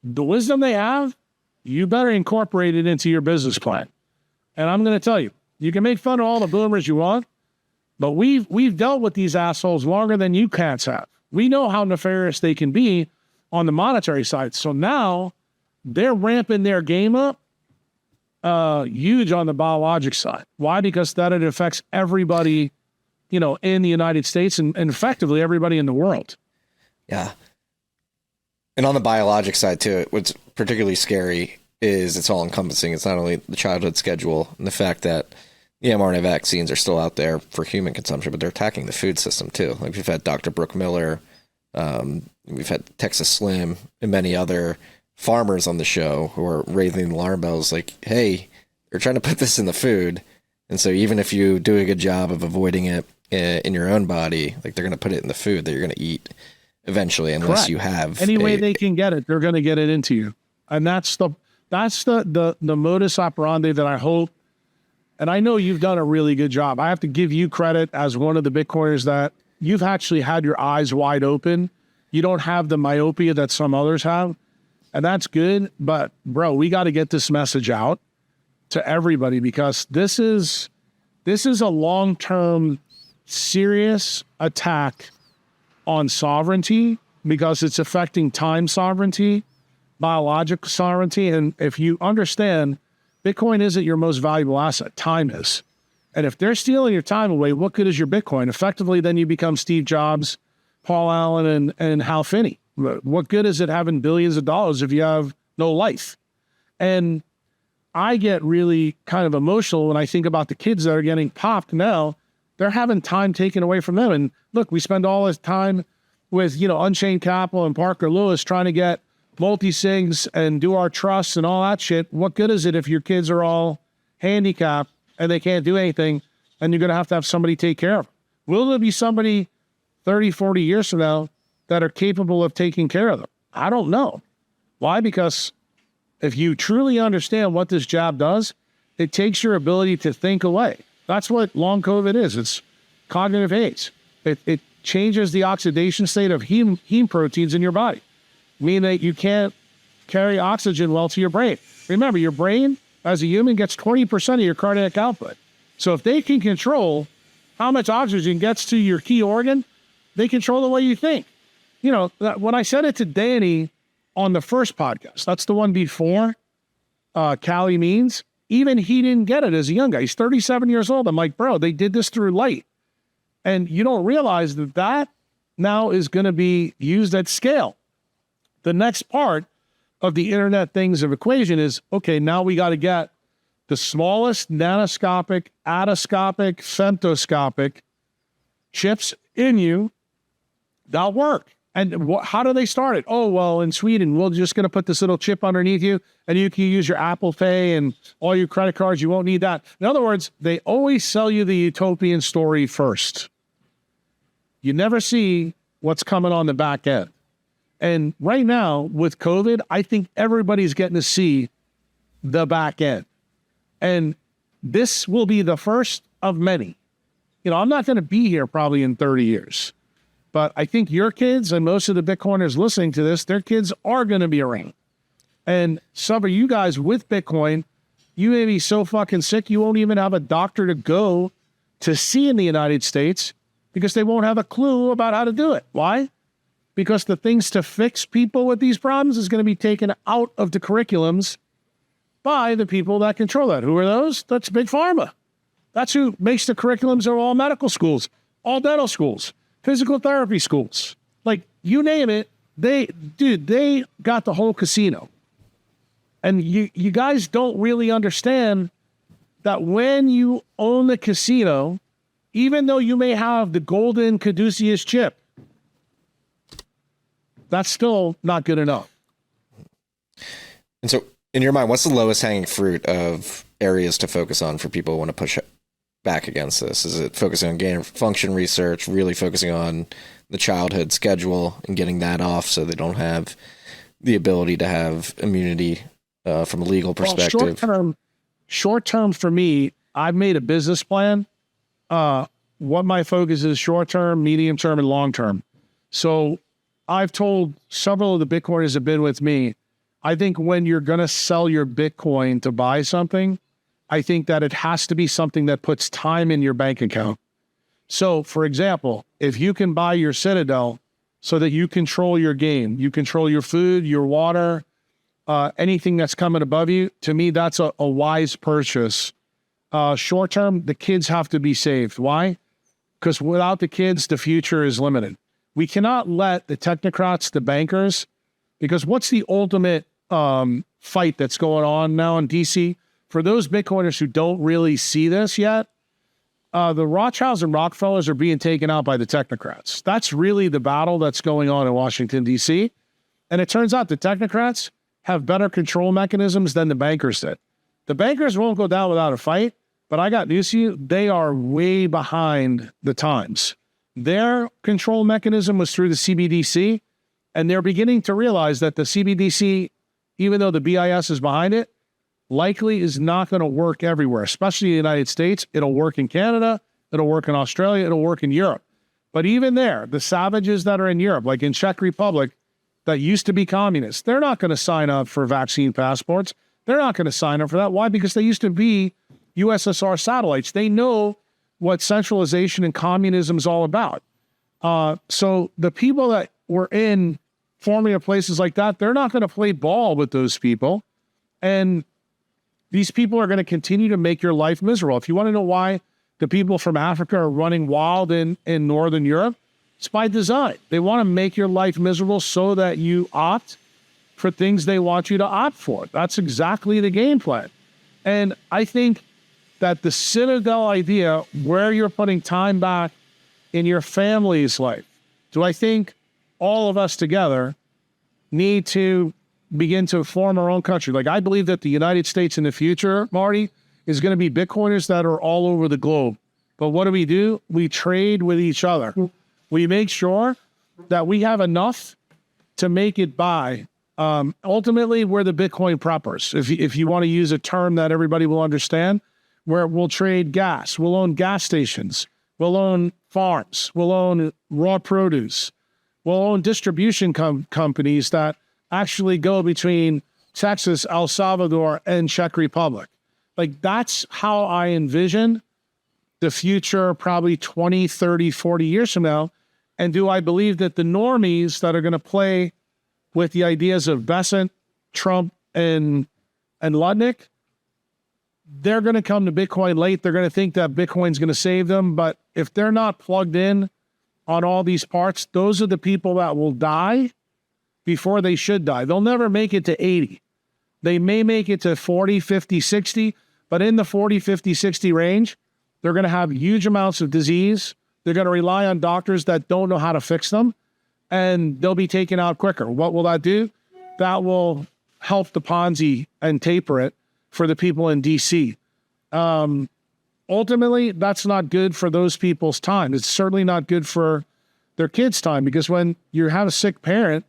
the wisdom they have, you better incorporate it into your business plan. And I'm going to tell you, you can make fun of all the boomers you want, but we've dealt with these assholes longer than you cats have. We know how nefarious they can be on the monetary side. So now they're ramping their game up huge on the biologic side. Why? Because that it affects everybody, in the United States and effectively everybody in the world. Yeah. And on the biologic side too, what's particularly scary is it's all encompassing. It's not only the childhood schedule and the fact that the mRNA vaccines are still out there for human consumption, but they're attacking the food system too. Like we've had Dr. Brooke Miller, we've had Texas Slim and many other farmers on the show who are raising alarm bells like, hey, they're trying to put this in the food. And so even if you do a good job of avoiding it in your own body, like they're going to put it in the food that you're going to eat eventually, unless Correct. you have any way they can get it, they're going to get it into you. And that's the modus operandi that I hope. And I know you've done a really good job. I have to give you credit as one of the Bitcoiners that you've actually had your eyes wide open. You don't have the myopia that some others have. And that's good. But bro, we got to get this message out to everybody, because this is a long-term serious attack on sovereignty, because it's affecting time sovereignty, biological sovereignty. And if you understand, Bitcoin isn't your most valuable asset, time is. And if they're stealing your time away, what good is your Bitcoin? Effectively, then you become Steve Jobs, Paul Allen, and Hal Finney. What good is it having billions of dollars if you have no life? And I get really kind of emotional when I think about the kids that are getting popped now. They're having time taken away from them. And look, we spend all this time with, Unchained Capital and Parker Lewis trying to get multi-sigs and do our trusts and all that shit. What good is it if your kids are all handicapped and they can't do anything, and you're going to have somebody take care of them? Will there be somebody 30, 40 years from now that are capable of taking care of them? I don't know. Why? Because if you truly understand what this jab does, it takes your ability to think away. That's what long COVID is. It's cognitive AIDS. It changes the oxidation state of heme proteins in your body, meaning that you can't carry oxygen well to your brain. Remember, your brain, as a human, gets 20% of your cardiac output. So if they can control how much oxygen gets to your key organ, they control the way you think. When I said it to Danny on the first podcast, that's the one before Cali Means, even he didn't get it as a young guy. He's 37 years old. I'm like, bro, they did this through light. And you don't realize that now is going to be used at scale. The next part of the Internet Things of equation is, okay, now we got to get the smallest nanoscopic, attoscopic, femtoscopic chips in you that'll work. And how do they start it? Oh, well, in Sweden, we're just going to put this little chip underneath you, and you can use your Apple Pay and all your credit cards. You won't need that. In other words, they always sell you the utopian story first. You never see what's coming on the back end. And right now, with COVID, I think everybody's getting to see the back end. And this will be the first of many. I'm not going to be here probably in 30 years. But I think your kids and most of the Bitcoiners listening to this, their kids are going to be around. And some of you guys with Bitcoin, you may be so fucking sick, you won't even have a doctor to go to see in the United States because they won't have a clue about how to do it. Why? Because the things to fix people with these problems is going to be taken out of the curriculums by the people that control that. Who are those? That's Big Pharma. That's who makes the curriculums of all medical schools, all dental schools, physical therapy schools, like you name it. They got the whole casino. And you guys don't really understand that when you own the casino, even though you may have the golden caduceus chip, that's still not good enough. And so in your mind, what's the lowest hanging fruit of areas to focus on for people who want to push back against this? Is it focusing on gain of function research, really focusing on the childhood schedule and getting that off so they don't have the ability to have immunity from a legal perspective? Well, short term for me, I've made a business plan. What my focus is short term, medium term, and long term. So I've told several of the Bitcoiners that have been with me, I think when you're going to sell your Bitcoin to buy something, I think that it has to be something that puts time in your bank account. So, for example, if you can buy your Citadel so that you control your game, you control your food, your water, anything that's coming above you, to me, that's a wise purchase. Short term, the kids have to be saved. Why? Because without the kids, the future is limited. We cannot let the technocrats, the bankers, because what's the ultimate fight that's going on now in DC? For those Bitcoiners who don't really see this yet, the Rothschilds and Rockefellers are being taken out by the technocrats. That's really the battle that's going on in Washington, D.C. And it turns out the technocrats have better control mechanisms than the bankers did. The bankers won't go down without a fight, But I got news to you. They are way behind the times. Their control mechanism was through the CBDC, and they're beginning to realize that the CBDC, even though the BIS is behind it, likely is not going to work everywhere, especially in the United States. It'll work in Canada. It'll work in Australia. It'll work in Europe. But even there, the savages that are in Europe, like in Czech Republic, that used to be communists, they're not going to sign up for vaccine passports. They're not going to sign up for that. Why? Because they used to be USSR satellites. They know what centralization and communism is all about. So the people that were in formative places like that, they're not going to play ball with those people. And these people are going to continue to make your life miserable. If you want to know why the people from Africa are running wild in Northern Europe, it's by design. They want to make your life miserable so that you opt for things they want you to opt for. That's exactly the game plan. And I think that the citadel idea, where you're putting time back in your family's life, do I think all of us together need to begin to form our own country? Like, I believe that the United States in the future, Marty, is going to be Bitcoiners that are all over the globe. But what do? We trade with each other. We make sure that we have enough to make it by. Ultimately, we're the Bitcoin preppers. If you want to use a term that everybody will understand, where we'll trade gas, we'll own gas stations, we'll own farms, we'll own raw produce, we'll own distribution companies that actually go between Texas, El Salvador, and Czech Republic. Like, that's how I envision the future, probably 20, 30, 40 years from now. And do I believe that the normies that are going to play with the ideas of Besant, Trump, and Ludnick, they're going to come to Bitcoin late. They're going to think that Bitcoin's going to save them. But if they're not plugged in on all these parts, those are the people that will die before they should die. They'll never make it to 80. They may make it to 40, 50, 60, but in the 40, 50, 60 range, they're going to have huge amounts of disease. They're going to rely on doctors that don't know how to fix them, and they'll be taken out quicker. What will that do? That will help the Ponzi and taper it for the people in D.C. Ultimately, that's not good for those people's time. It's certainly not good for their kids' time, because when you have a sick parent,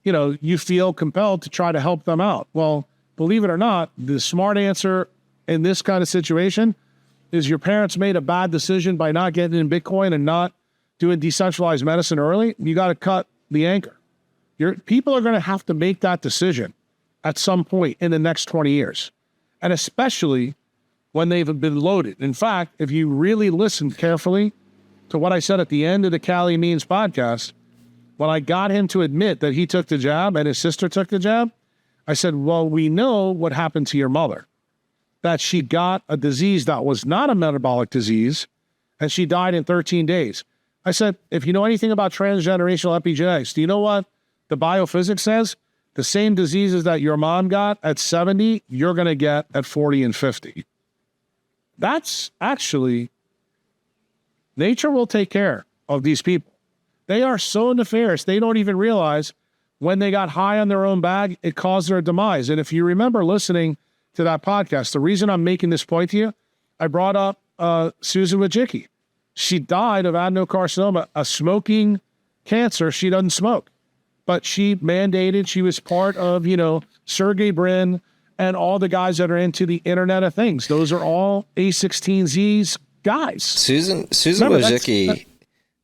you feel compelled to try to help them out. Well, believe it or not, the smart answer in this kind of situation is your parents made a bad decision by not getting in Bitcoin and not doing decentralized medicine early. You got to cut the anchor. Your people are going to have to make that decision at some point in the next 20 years, and especially when they've been loaded. In fact, if you really listen carefully to what I said at the end of the Cali Means podcast, when I got him to admit that he took the jab and his sister took the jab, I said, well, we know what happened to your mother, that she got a disease that was not a metabolic disease, and she died in 13 days. I said, if you know anything about transgenerational epigenetics, do you know what the biophysics says? The same diseases that your mom got at 70, you're going to get at 40 and 50. That's actually, nature will take care of these people. They are so nefarious, they don't even realize when they got high on their own bag, it caused their demise. And if you remember listening to that podcast, the reason I'm making this point to you, I brought up Susan Wojcicki. She died of adenocarcinoma, a smoking cancer. She doesn't smoke, but she mandated, she was part of, Sergey Brin and all the guys that are into the Internet of Things. Those are all A16Z's guys. Susan Wojcicki,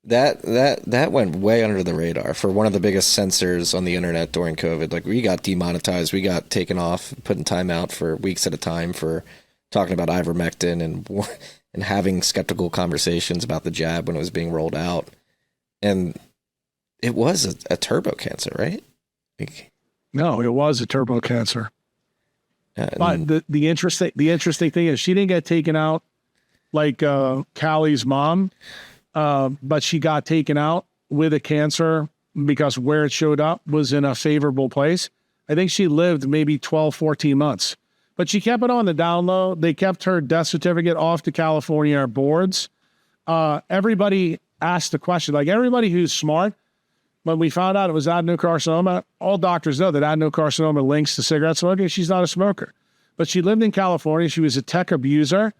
that went way under the radar for one of the biggest censors on the internet during COVID. Like, we got demonetized, we got taken off, put in timeout for weeks at a time for talking about ivermectin and having skeptical conversations about the jab when it was being rolled out. And it was a turbo cancer, right? No, it was a turbo cancer. But the interesting thing is she didn't get taken out like Callie's mom, but she got taken out with a cancer because where it showed up was in a favorable place. I think she lived maybe 12, 14 months. But she kept it on the down low. They kept her death certificate off the California boards. Everybody asked the question, like everybody who's smart, when we found out it was adenocarcinoma, all doctors know that adenocarcinoma links to cigarette smoking. She's not a smoker. But she lived in California. She was a tech abuser.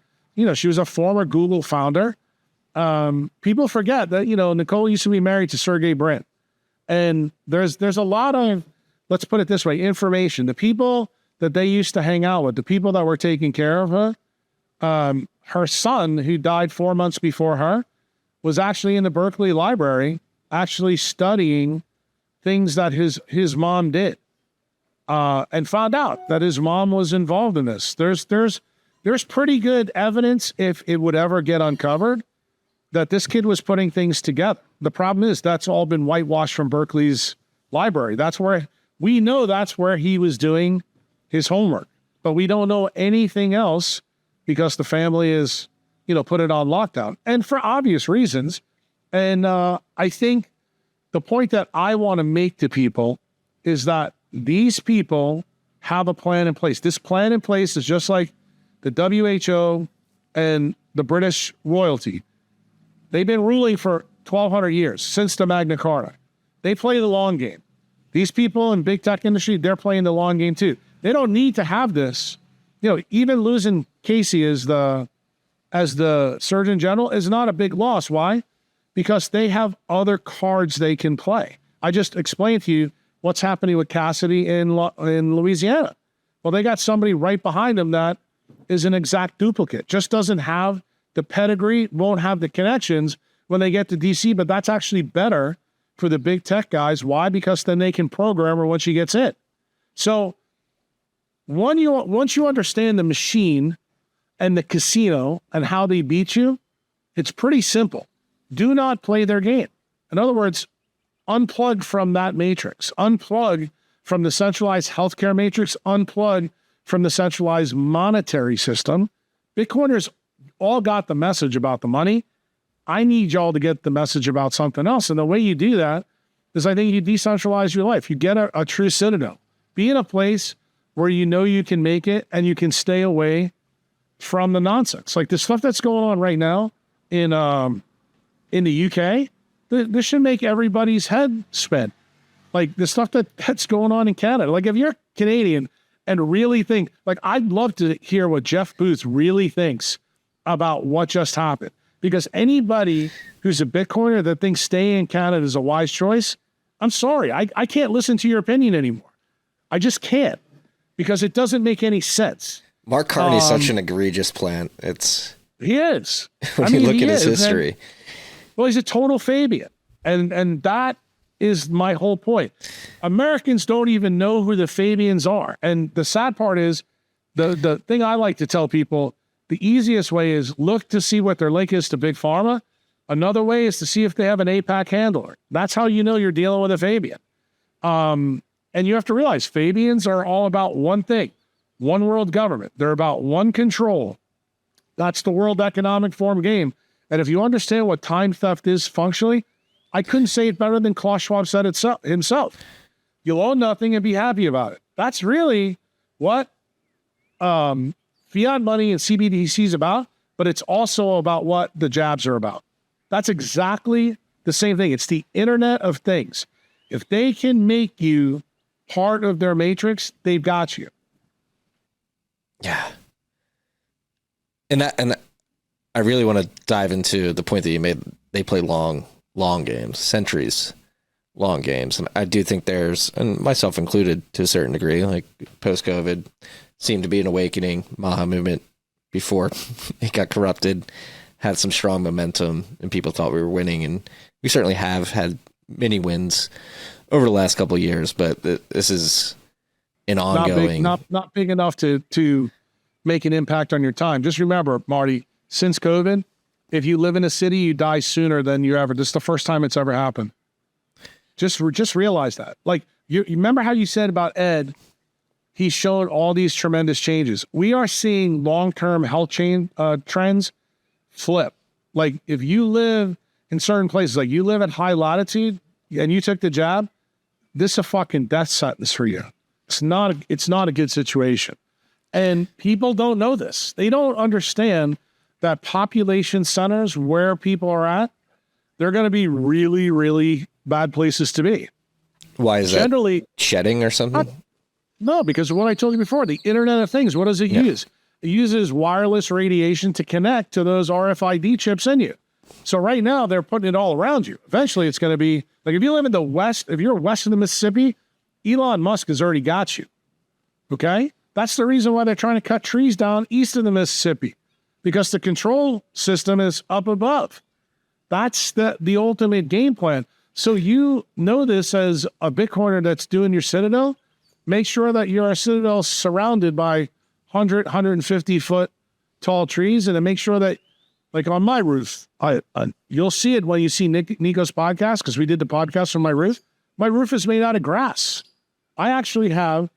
she was a former Google founder. People forget that, Nicole used to be married to Sergey Brin. And there's a lot of, let's put it this way, information. The people that they used to hang out with, the people that were taking care of her son, who died 4 months before her, was actually in the Berkeley Library, actually studying things that his mom did, and found out that his mom was involved in this. There's pretty good evidence, if it would ever get uncovered, that this kid was putting things together. The problem is that's all been whitewashed from Berkeley's library. That's where he was doing his homework, but we don't know anything else because the family is, put it on lockdown, and for obvious reasons. And I think the point that I want to make to people is that these people have a plan in place. This plan in place is just like the WHO and the British royalty. They've been ruling for 1,200 years, since the Magna Carta. They play the long game. These people in big tech industry, they're playing the long game too. They don't need to have this. Even losing Casey as the Surgeon General is not a big loss. Why? Because they have other cards they can play. I just explained to you what's happening with Cassidy in Louisiana. Well, they got somebody right behind them that is an exact duplicate. Just doesn't have the pedigree, won't have the connections when they get to DC, but that's actually better for the big tech guys. Why? Because then they can program her when she gets in. So once you understand the machine and the casino and how they beat you, it's pretty simple. Do not play their game. In other words, unplug from that matrix, unplug from the centralized healthcare matrix, unplug from the centralized monetary system. Bitcoiners all got the message about the money. I need y'all to get the message about something else. And the way you do that is, I think, you decentralize your life. You get a true citadel. Be in a place where you can make it and you can stay away from the nonsense. Like the stuff that's going on right now in the UK, this should make everybody's head spin. Like the stuff that's going on in Canada. Like if you're Canadian and really think, like, I'd love to hear what Jeff Booth really thinks about what just happened. Because anybody who's a Bitcoiner that thinks staying in Canada is a wise choice, I'm sorry, I can't listen to your opinion anymore. I just can't, because it doesn't make any sense. Mark Carney's such an egregious plant. He is. When you look at his history. Well, he's a total Fabian. And that is my whole point. Americans don't even know who the Fabians are. And the sad part is, the thing I like to tell people, the easiest way is look to see what their link is to Big Pharma. Another way is to see if they have an APAC handler. That's how you know you're dealing with a Fabian. And you have to realize Fabians are all about one thing, one world government. They're about one control. That's the World Economic Forum game. And if you understand what time theft is functionally, I couldn't say it better than Klaus Schwab said it himself. You'll own nothing and be happy about it. That's really what fiat money and CBDC is about, but it's also about what the jabs are about. That's exactly the same thing. It's the Internet of Things. If they can make you part of their matrix, they've got you. Yeah. And I really want to dive into the point that you made. They play long games, centuries long games. And I do think there's, and myself included to a certain degree, like post-COVID seemed to be an awakening. Maha movement before it got corrupted had some strong momentum and people thought we were winning. And we certainly have had many wins over the last couple of years, but this is an ongoing. Not big enough to make an impact on your time. Just remember, Marty, since COVID, if you live in a city, you die sooner than you ever. This is the first time it's ever happened. Just realize that. Like, you remember how you said about Ed, he showed all these tremendous changes. We are seeing long-term health chain trends flip. Like, if you live in certain places, like you live at high latitude and you took the jab, this is a fucking death sentence for you. It's not a good situation. And people don't know this. They don't understand that population centers where people are at, they're going to be really, really bad places to be. Why is generally that? Shedding or something? No, because of what I told you before, the Internet of Things, what does it use? uses wireless radiation to connect to those RFID chips in you. So right now they're putting it all around you. Eventually it's going to be like, if you live in the West, if you're west of the Mississippi, Elon Musk has already got you. Okay. That's the reason why they're trying to cut trees down east of the Mississippi, because the control system is up above. That's the ultimate game plan. So you know this as a Bitcoiner that's doing your Citadel. Make sure that your Citadel is surrounded by 100, 150 foot tall trees, and then make sure that, like on my roof, you'll see it when you see Nico's podcast, because we did the podcast from my roof. My roof is made out of grass. I actually have,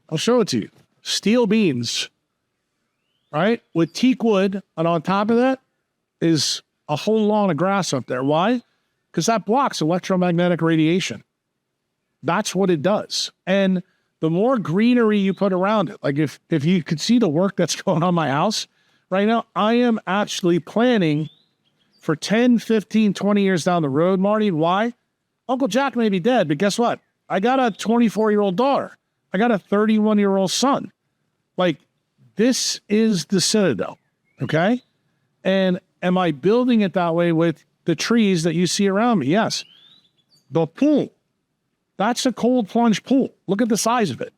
I'll show it to you, steel beams, right, with teak wood, and on top of that is a whole lawn of grass up there. Why? Because that blocks electromagnetic radiation. That's what it does. And the more greenery you put around it, like if you could see the work that's going on my house right now, I am actually planning for 10, 15, 20 years down the road, Marty. Why? Uncle Jack may be dead, but guess what? I got a 24-year-old daughter. I got a 31-year-old son. Like, this is the Citadel, okay? And am I building it that way with the trees that you see around me? Yes. The pool, that's a cold plunge pool. Look at the size of it,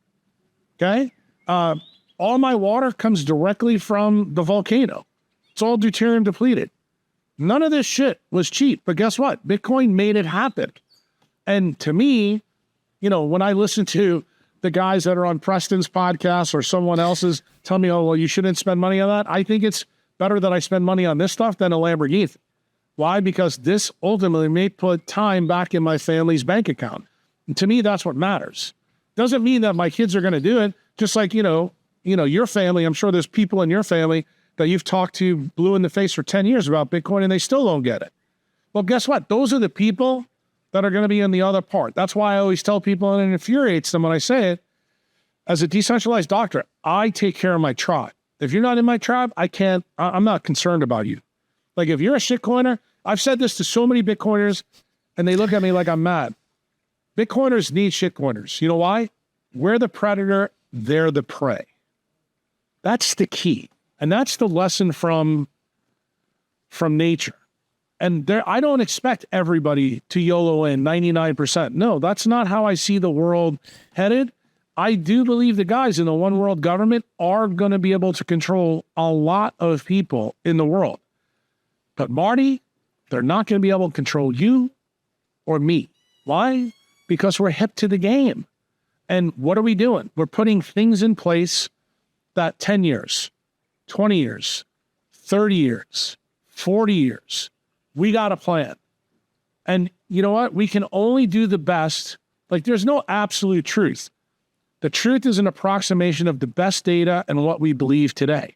okay? All my water comes directly from the volcano. It's all deuterium depleted. None of this shit was cheap, but guess what? Bitcoin made it happen. And to me, you know, when I listen to the guys that are on Preston's podcast or someone else's tell me, oh, well, you shouldn't spend money on that. I think it's better that I spend money on this stuff than a Lamborghini. Why? Because this ultimately may put time back in my family's bank account. And to me, that's what matters. Doesn't mean that my kids are going to do it. Just like, you know, your family, I'm sure there's people in your family that you've talked to blue in the face for 10 years about Bitcoin and they still don't get it. Well, guess what? Those are the people that are going to be in the other part. That's why I always tell people, and it infuriates them when I say it, as a decentralized doctor, I take care of my tribe. If you're not in my tribe, I'm not concerned about you. Like if you're a shitcoiner, I've said this to so many Bitcoiners and they look at me like I'm mad. Bitcoiners need shitcoiners. You know why? We're the predator, they're the prey. That's the key. And that's the lesson from nature. And I don't expect everybody to YOLO in 99%. No, that's not how I see the world headed. I do believe the guys in the one world government are going to be able to control a lot of people in the world. But Marty, they're not going to be able to control you or me. Why? Because we're hip to the game. And what are we doing? We're putting things in place that 10 years, 20 years, 30 years, 40 years, we got a plan. And you know what? We can only do the best. Like there's no absolute truth. The truth is an approximation of the best data and what we believe today.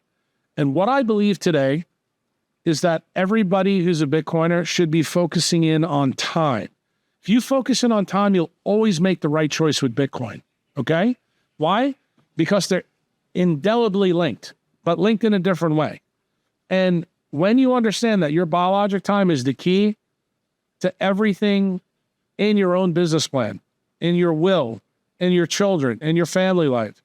And what I believe today is that everybody who's a Bitcoiner should be focusing in on time. If you focus in on time, you'll always make the right choice with Bitcoin. Okay? Why? Because they're indelibly linked, but linked in a different way. And when you understand that your biologic time is the key to everything in your own business plan, in your will, in your children, in your family life,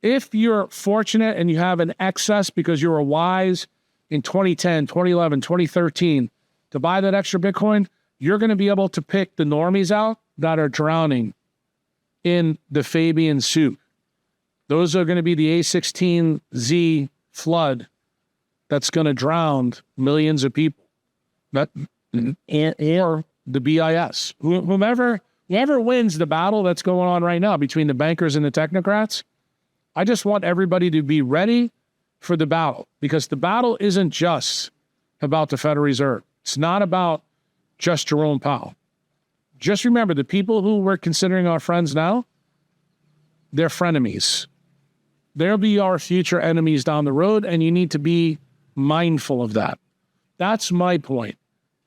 if you're fortunate and you have an excess because you were wise in 2010, 2011, 2013 to buy that extra Bitcoin, you're going to be able to pick the normies out that are drowning in the Fabian soup. Those are going to be the A16Z flood that's going to drown millions of people. Or the BIS. Whomever wins the battle that's going on right now between the bankers and the technocrats, I just want everybody to be ready for the battle, because the battle isn't just about the Federal Reserve. It's not about just Jerome Powell. Just remember, the people who we're considering our friends now, they're frenemies. They'll be our future enemies down the road, and you need to be mindful of that. That's my point.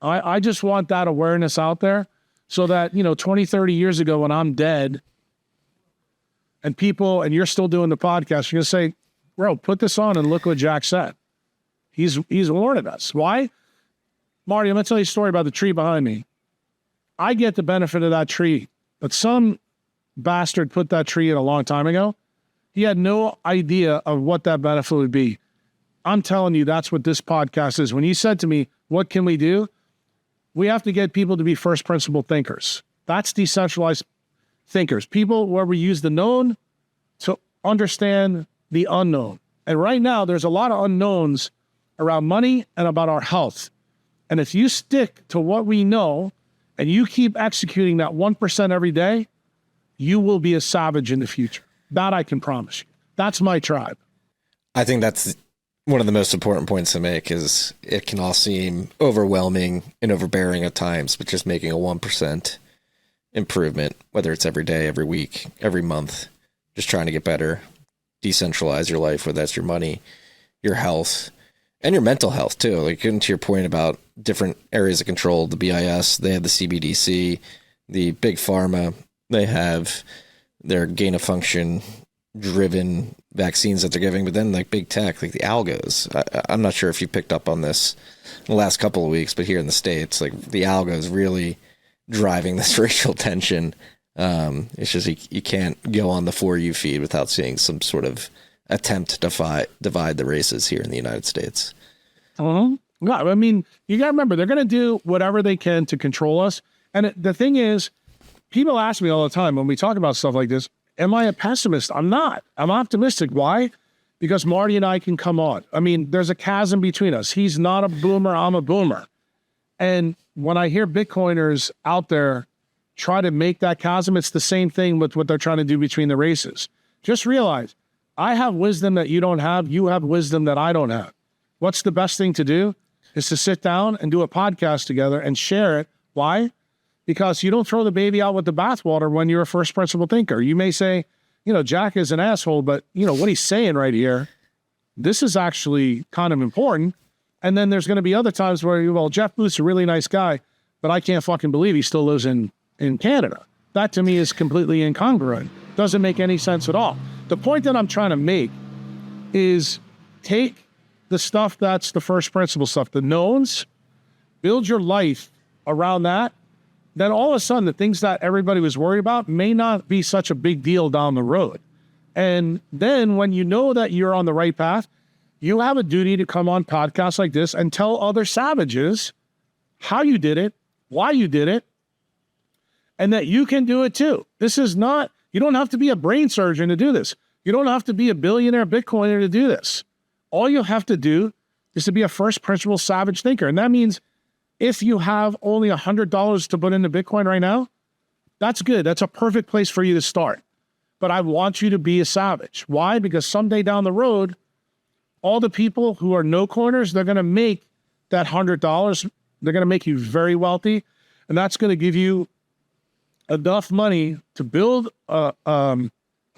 I just want that awareness out there so that, 20, 30 years ago when I'm dead and you're still doing the podcast, you're going to say, bro, put this on and look what Jack said. He's warned us. Why? Marty, I'm going to tell you a story about the tree behind me. I get the benefit of that tree, but some bastard put that tree in a long time ago. He had no idea of what that benefit would be. I'm telling you, that's what this podcast is. When you said to me, what can we do? We have to get people to be first principle thinkers. That's decentralized thinkers. People where we use the known to understand the unknown. And right now, there's a lot of unknowns around money and about our health. And if you stick to what we know and you keep executing that 1% every day, you will be a savage in the future. That I can promise you. That's my tribe. I think that's one of the most important points to make. Is it can all seem overwhelming and overbearing at times, but just making a 1% improvement, whether it's every day, every week, every month, just trying to get better, decentralize your life, whether that's your money, your health, and your mental health too. Like, getting to your point about different areas of control, the BIS, they have the CBDC, the Big Pharma, they have their gain of function driven vaccines that they're giving, but then like big tech, like the algos. I'm not sure if you picked up on this in the last couple of weeks, but here in the States, like the algos really driving this racial tension. It's just you can't go on the For You feed without seeing some sort of attempt to divide the races here in the United States. Yeah, I mean, you got to remember, they're going to do whatever they can to control us. And the thing is, people ask me all the time when we talk about stuff like this, am I a pessimist? I'm not. I'm optimistic. Why? Because Marty and I can come on. I mean, there's a chasm between us. He's not a boomer. I'm a boomer. And when I hear Bitcoiners out there try to make that chasm, it's the same thing with what they're trying to do between the races. Just realize, I have wisdom that you don't have. You have wisdom that I don't have. What's the best thing to do? Is to sit down and do a podcast together and share it. Why? Because you don't throw the baby out with the bathwater when you're a first principle thinker. You may say, Jack is an asshole, but what he's saying right here, this is actually kind of important. And then there's going to be other times where, Jeff Booth's a really nice guy, but I can't fucking believe he still lives in Canada. That to me is completely incongruent. Doesn't make any sense at all. The point that I'm trying to make is take the stuff that's the first principle stuff, the knowns, build your life around that. Then all of a sudden, the things that everybody was worried about may not be such a big deal down the road. And then when you know that you're on the right path, you have a duty to come on podcasts like this and tell other savages how you did it, why you did it, and that you can do it too. This is not, you don't have to be a brain surgeon to do this. You don't have to be a billionaire Bitcoiner to do this. All you have to do is to be a first principle savage thinker. And that means if you have only $100 to put into Bitcoin right now, that's good. That's a perfect place for you to start. But I want you to be a savage. Why? Because someday down the road, all the people who are no coiners, they're going to make that $100. They're going to make you very wealthy. And that's going to give you enough money to build a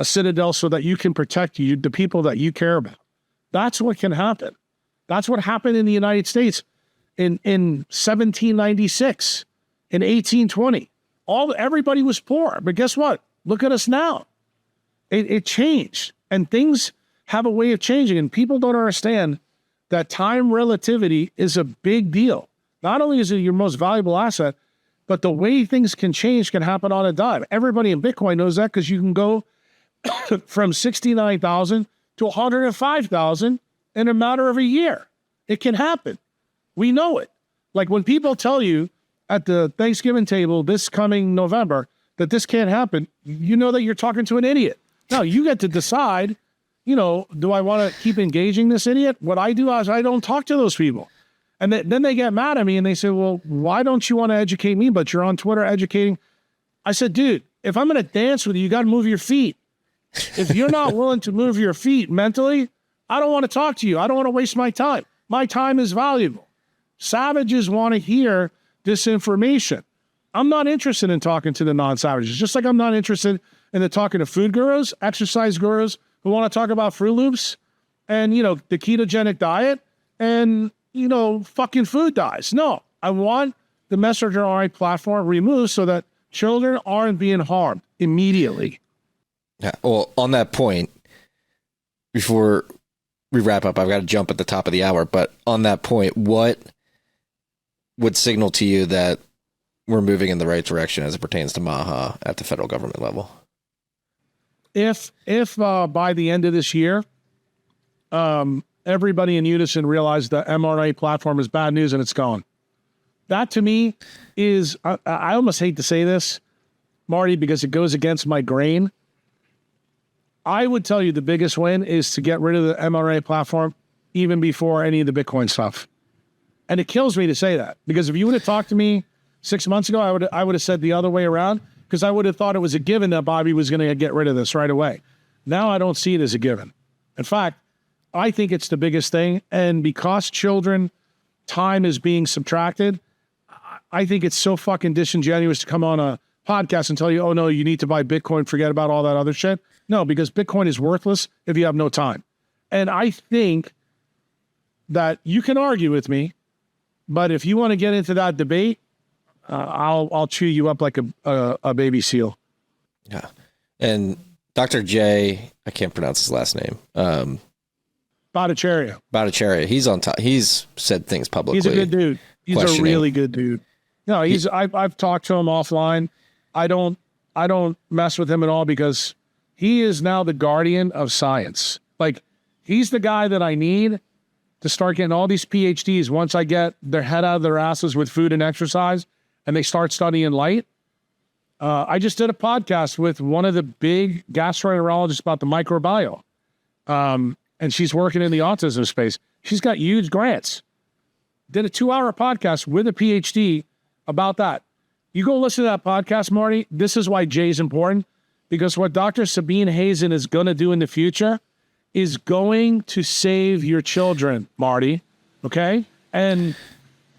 citadel so that you can protect the people that you care about. That's what can happen. That's what happened in the United States in 1796, in 1820. Everybody was poor, but guess what? Look at us now. It changed, and things have a way of changing, and people don't understand that time relativity is a big deal. Not only is it your most valuable asset, but the way things can change can happen on a dime. Everybody in Bitcoin knows that because you can go from 69,000 to 105,000 in a matter of a year. It can happen. We know it. Like when people tell you at the Thanksgiving table this coming November that this can't happen, you know that you're talking to an idiot. Now you get to decide, do I want to keep engaging this idiot? What I do is I don't talk to those people. And then they get mad at me and they say, well, why don't you want to educate me? But you're on Twitter educating. I said, dude, if I'm going to dance with you, you got to move your feet. If you're not willing to move your feet mentally, I don't want to talk to you. I don't want to waste my time. My time is valuable. Savages want to hear this information. I'm not interested in talking to the non-savages, just like I'm not interested in talking to food gurus, exercise gurus who want to talk about Fruit Loops and, the ketogenic diet and, fucking food dyes. No, I want the Messenger RNA platform removed so that children aren't being harmed immediately. Yeah, well, on that point, before we wrap up, I've got to jump at the top of the hour, but on that point, what would signal to you that we're moving in the right direction as it pertains to Maha at the federal government level? if by the end of this year, everybody in unison realized the mRNA platform is bad news and it's gone. That to me is, I almost hate to say this, Marty, because it goes against my grain. I would tell you the biggest win is to get rid of the mRNA platform even before any of the Bitcoin stuff. And it kills me to say that, because if you would have talked to me 6 months ago, I would have said the other way around, because I would have thought it was a given that Bobby was going to get rid of this right away. Now I don't see it as a given. In fact, I think it's the biggest thing. And because children, time is being subtracted, I think it's so fucking disingenuous to come on a podcast and tell you, oh no, you need to buy Bitcoin, forget about all that other shit. No, because Bitcoin is worthless if you have no time. And I think that you can argue with me, but if you want to get into that debate, I'll chew you up like a baby seal. Yeah. And Dr. J, I can't pronounce his last name. Bhattacharya. He's on top. He's said things publicly. He's a good dude. He's a really good dude. No, I've talked to him offline. I don't mess with him at all, because he is now the guardian of science. Like, he's the guy that I need to start getting all these PhDs once I get their head out of their asses with food and exercise and they start studying light. I just did a podcast with one of the big gastroenterologists about the microbiome. And she's working in the autism space. She's got huge grants. Did a 2-hour podcast with a PhD about that. You go listen to that podcast, Marty. This is why Jay's important, because what Dr. Sabine Hazen is going to do in the future is going to save your children, Marty. Okay? And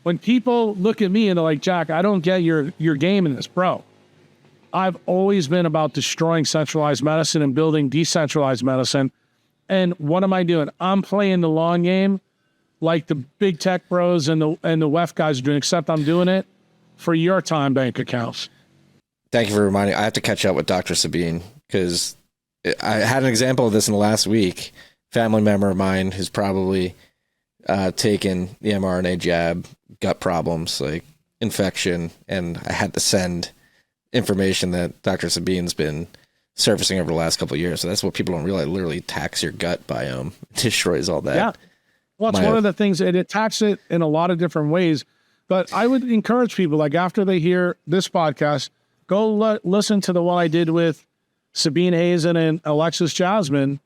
when people look at me and they're like, Jack, I don't get your game in this, bro. I've always been about destroying centralized medicine and building decentralized medicine. And what am I doing? I'm playing the long game like the big tech bros and the WEF guys are doing, except I'm doing it for your time bank accounts. Thank you for reminding. I have to catch up with Dr. Sabine, because I had an example of this in the last week. Family member of mine who's probably taken the mRNA jab, gut problems like infection, and I had to send information that Dr. Sabine's been surfacing over the last couple of years. So that's what people don't realize. It literally attacks your gut biome, destroys all that. Yeah. Well, it's one of the things, it attacks it in a lot of different ways. But I would encourage people, like, after they hear this podcast, go listen to the one I did with Sabine Hazen and Alexis Jasmine.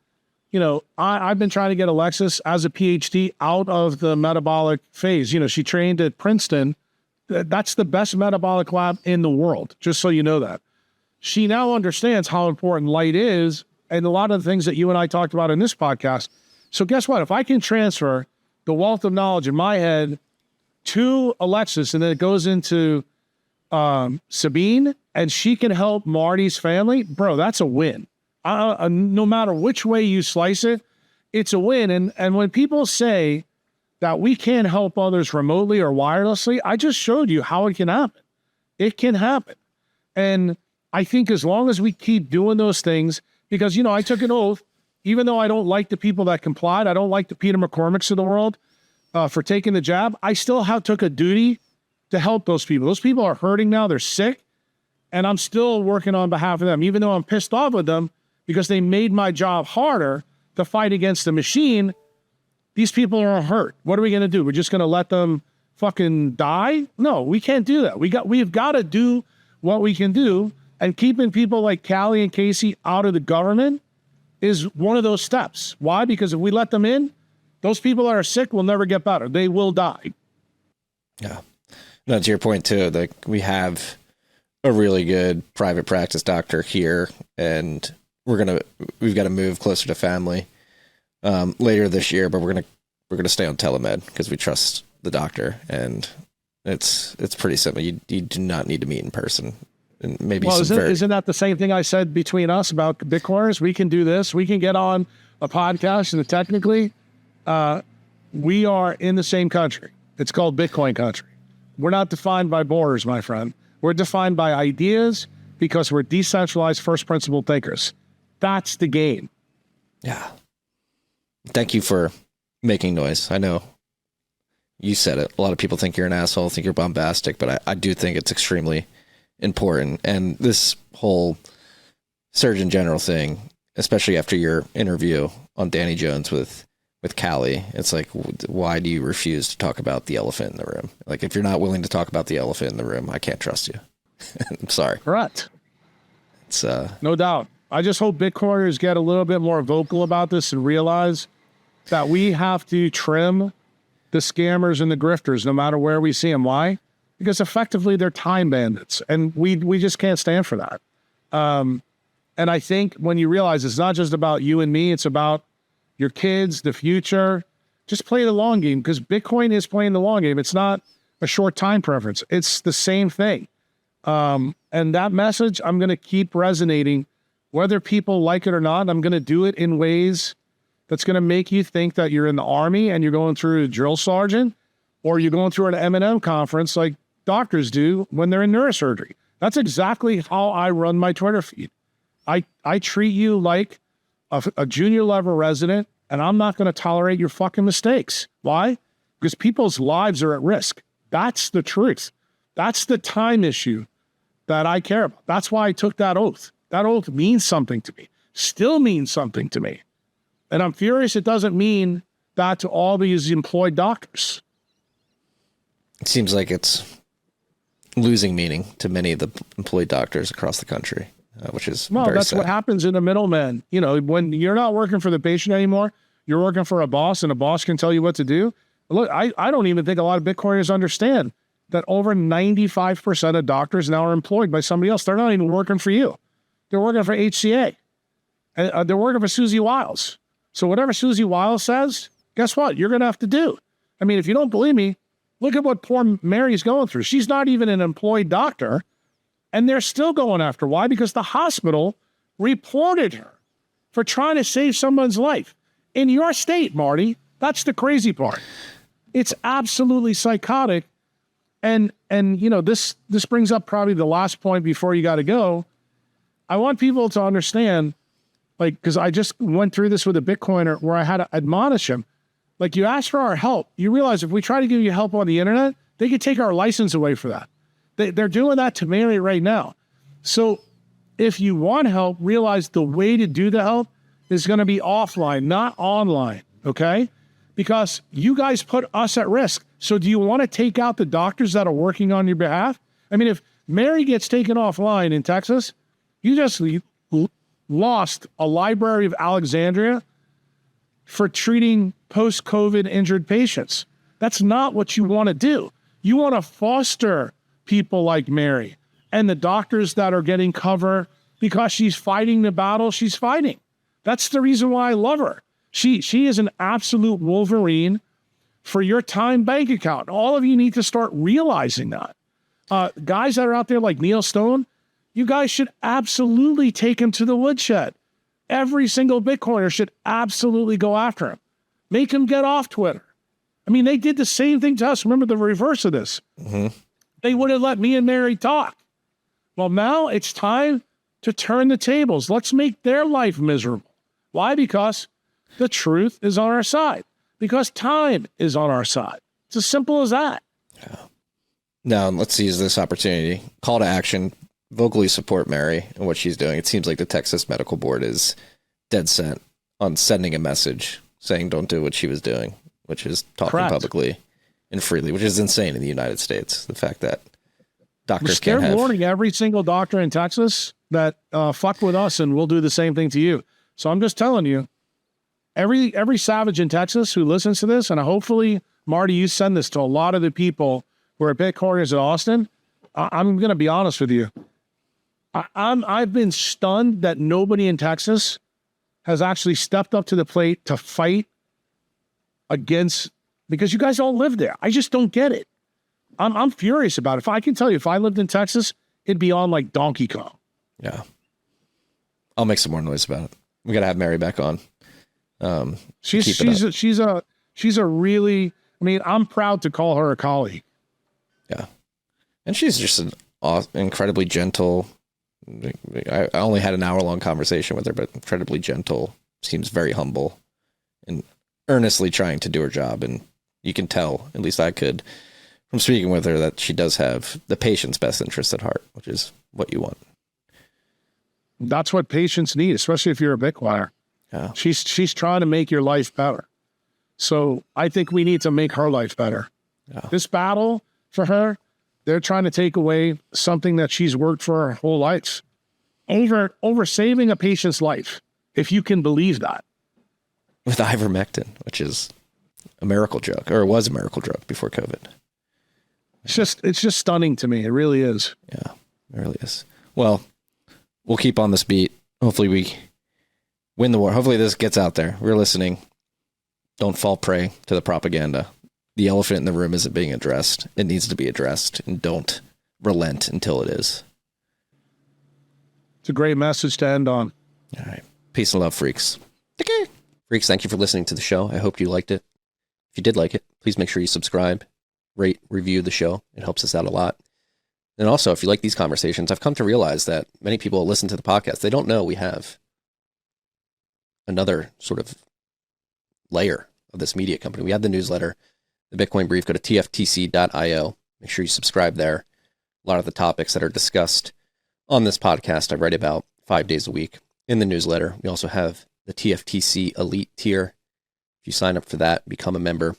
You know, I've been trying to get Alexis as a PhD out of the metabolic phase. You know, she trained at Princeton. That's the best metabolic lab in the world, just so you know that. She now understands how important light is and a lot of the things that you and I talked about in this podcast. So guess what? If I can transfer the wealth of knowledge in my head to Alexis, and then it goes into Sabine, and she can help Marty's family, bro, that's a win. No matter which way you slice it, it's a win. And when people say that we can't help others remotely or wirelessly, I just showed you how it can happen. It can happen. And I think as long as we keep doing those things, because, you know, I took an oath, even though I don't like the people that complied, I don't like the Peter McCormicks of the world for taking the jab, I still took a duty to help those people. Those people are hurting now. They're sick. And I'm still working on behalf of them, even though I'm pissed off with them because they made my job harder to fight against the machine. These people are hurt. What are we going to do? We're just going to let them fucking die? No, we can't do that. We've got to do what we can do. And keeping people like Callie and Casey out of the government is one of those steps. Why? Because if we let them in, those people that are sick will never get better. They will die. Yeah. No, to your point too, like, we have a really good private practice doctor here, and we've got to move closer to family later this year, but we're gonna stay on telemed because we trust the doctor, and it's pretty simple. You do not need to meet in person. And maybe isn't that the same thing I said between us about Bitcoiners? We can do this. We can get on a podcast, and technically, we are in the same country. It's called Bitcoin country. We're not defined by borders, my friend. We're defined by ideas because we're decentralized first principle thinkers. That's the game. Yeah. Thank you for making noise. I know you said it. A lot of people think you're an asshole, think you're bombastic, but I do think it's extremely important. And this whole Surgeon General thing, especially after your interview on Danny Jones with Callie, it's like, why do you refuse to talk about the elephant in the room? Like, if you're not willing to talk about the elephant in the room, I can't trust you. I'm sorry. Correct. It's no doubt. I just hope Bitcoiners get a little bit more vocal about this and realize that we have to trim the scammers and the grifters no matter where we see them. Why? Because effectively they're time bandits, and we just can't stand for that. And I think when you realize it's not just about you and me, it's about your kids, the future. Just play the long game, because Bitcoin is playing the long game. It's not a short time preference. It's the same thing. And that message, I'm going to keep resonating, whether people like it or not. I'm going to do it in ways that's going to make you think that you're in the Army and you're going through a drill sergeant, or you're going through an M&M conference like doctors do when they're in neurosurgery. That's exactly how I run my Twitter feed. I treat you like a junior level resident, and I'm not going to tolerate your fucking mistakes. Why? Because people's lives are at risk. That's the truth. That's the time issue that I care about. That's why I took that oath. That oath means something to me, still means something to me. And I'm furious it doesn't mean that to all these employed doctors. It seems like it's losing meaning to many of the employed doctors across the country, which is very that's sad. what happens in the middleman. You know, when you're not working for the patient anymore, you're working for a boss, and a boss can tell you what to do. Look, I don't even think a lot of Bitcoiners understand that over 95% of doctors now are employed by somebody else. They're not even working for you. They're working for HCA. And they're working for Susie Wiles. So whatever Susie Wiles says, guess what? You're going to have to do. I mean, if you don't believe me, look at what poor Mary's going through. She's not even an employed doctor, and they're still going after her. Why? Because the hospital reported her for trying to save someone's life. In your state, Marty, that's the crazy part. It's absolutely psychotic. And you know, this brings up probably the last point before you got to go. I want people to understand, like, because I just went through this with a Bitcoiner where I had to admonish him. Like, you ask for our help, you realize if we try to give you help on the internet, they could take our license away for that. They're doing that to Mary right now. So if you want help, realize the way to do the help is going to be offline, not online, okay? Because you guys put us at risk. So do you want to take out the doctors that are working on your behalf? I mean, if Mary gets taken offline in Texas, you just lost a Library of Alexandria for treating post-COVID injured patients. That's not what you want to do. You want to foster people like Mary and the doctors that are getting cover because she's fighting the battle she's fighting. That's the reason why I love her. She is an absolute Wolverine for your time bank account. All of you need to start realizing that. Guys that are out there like Neil Stone, you guys should absolutely take him to the woodshed. Every single Bitcoiner should absolutely go after him. Make him get off Twitter. I mean, they did the same thing to us. Remember the reverse of this. Mm-hmm. They would have let me and Mary talk. Well, now it's time to turn the tables. Let's make their life miserable. Why? Because the truth is on our side. Because time is on our side. It's as simple as that. Yeah. Now, let's use this opportunity. Call to action. Vocally support Mary and what she's doing. It seems like the Texas Medical Board is dead set on sending a message saying don't do what she was doing, which is talking Correct. Publicly and freely, which is insane in the United States. The fact that doctors can't have... They're warning every single doctor in Texas that fuck with us and we'll do the same thing to you. So I'm just telling you, every savage in Texas who listens to this, and hopefully, Marty, you send this to a lot of the people who are Bitcoiners in Austin. I'm going to be honest with you. I've been stunned that nobody in Texas has actually stepped up to the plate to fight against, because you guys all live there. I just don't get it. I'm furious about it. If I can tell you, if I lived in Texas, it'd be on like Donkey Kong. Yeah. I'll make some more noise about it. We got to have Mary back on. She's a really, I mean, I'm proud to call her a colleague. Yeah. And she's just an incredibly gentle, I only had an hour-long conversation with her, but incredibly gentle, seems very humble, and earnestly trying to do her job. And you can tell, at least I could, from speaking with her, that she does have the patient's best interest at heart, which is what you want. That's what patients need, especially if you're a Bitcoiner. Yeah. She's trying to make your life better. So I think we need to make her life better. Yeah. This battle for her, they're trying to take away something that she's worked for her whole life over saving a patient's life, if you can believe that. With ivermectin, which is a miracle drug, or it was a miracle drug before COVID. It's just stunning to me. It really is. Yeah, it really is. Well, we'll keep on this beat. Hopefully we win the war. Hopefully this gets out there. We're listening. Don't fall prey to the propaganda. The elephant in the room isn't being addressed. It needs to be addressed, and don't relent until it is. It's a great message to end on. All right. Peace and love, freaks. Freaks, thank you for listening to the show. I hope you liked it. If you did like it, please make sure you subscribe, rate, review the show. It helps us out a lot. And also, if you like these conversations, I've come to realize that many people listen to the podcast. They don't know we have another sort of layer of this media company. We have the newsletter, the Bitcoin Brief. Go to tfttc.io. Make sure you subscribe there. A lot of the topics that are discussed on this podcast, I write about 5 days a week in the newsletter. We also have the TFTC Elite tier. If you sign up for that, become a member.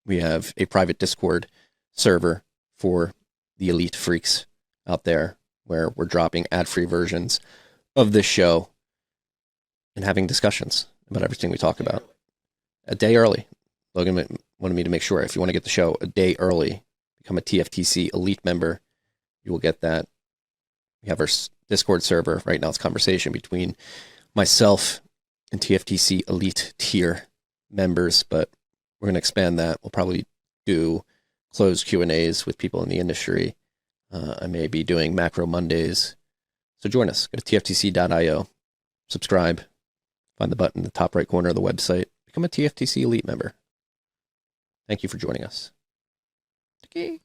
We have a private Discord server for the elite freaks out there where we're dropping ad-free versions of this show and having discussions about everything we talk about a day early. Logan wanted me to make sure if you want to get the show a day early, become a TFTC Elite member. You will get that. We have our Discord server. Right now it's conversation between myself and TFTC Elite tier members, but we're going to expand that. We'll probably do closed Q&As with people in the industry. I may be doing Macro Mondays. So join us. Go to tfttc.io. Subscribe. Find the button in the top right corner of the website. Become a TFTC Elite member. Thank you for joining us. Okay.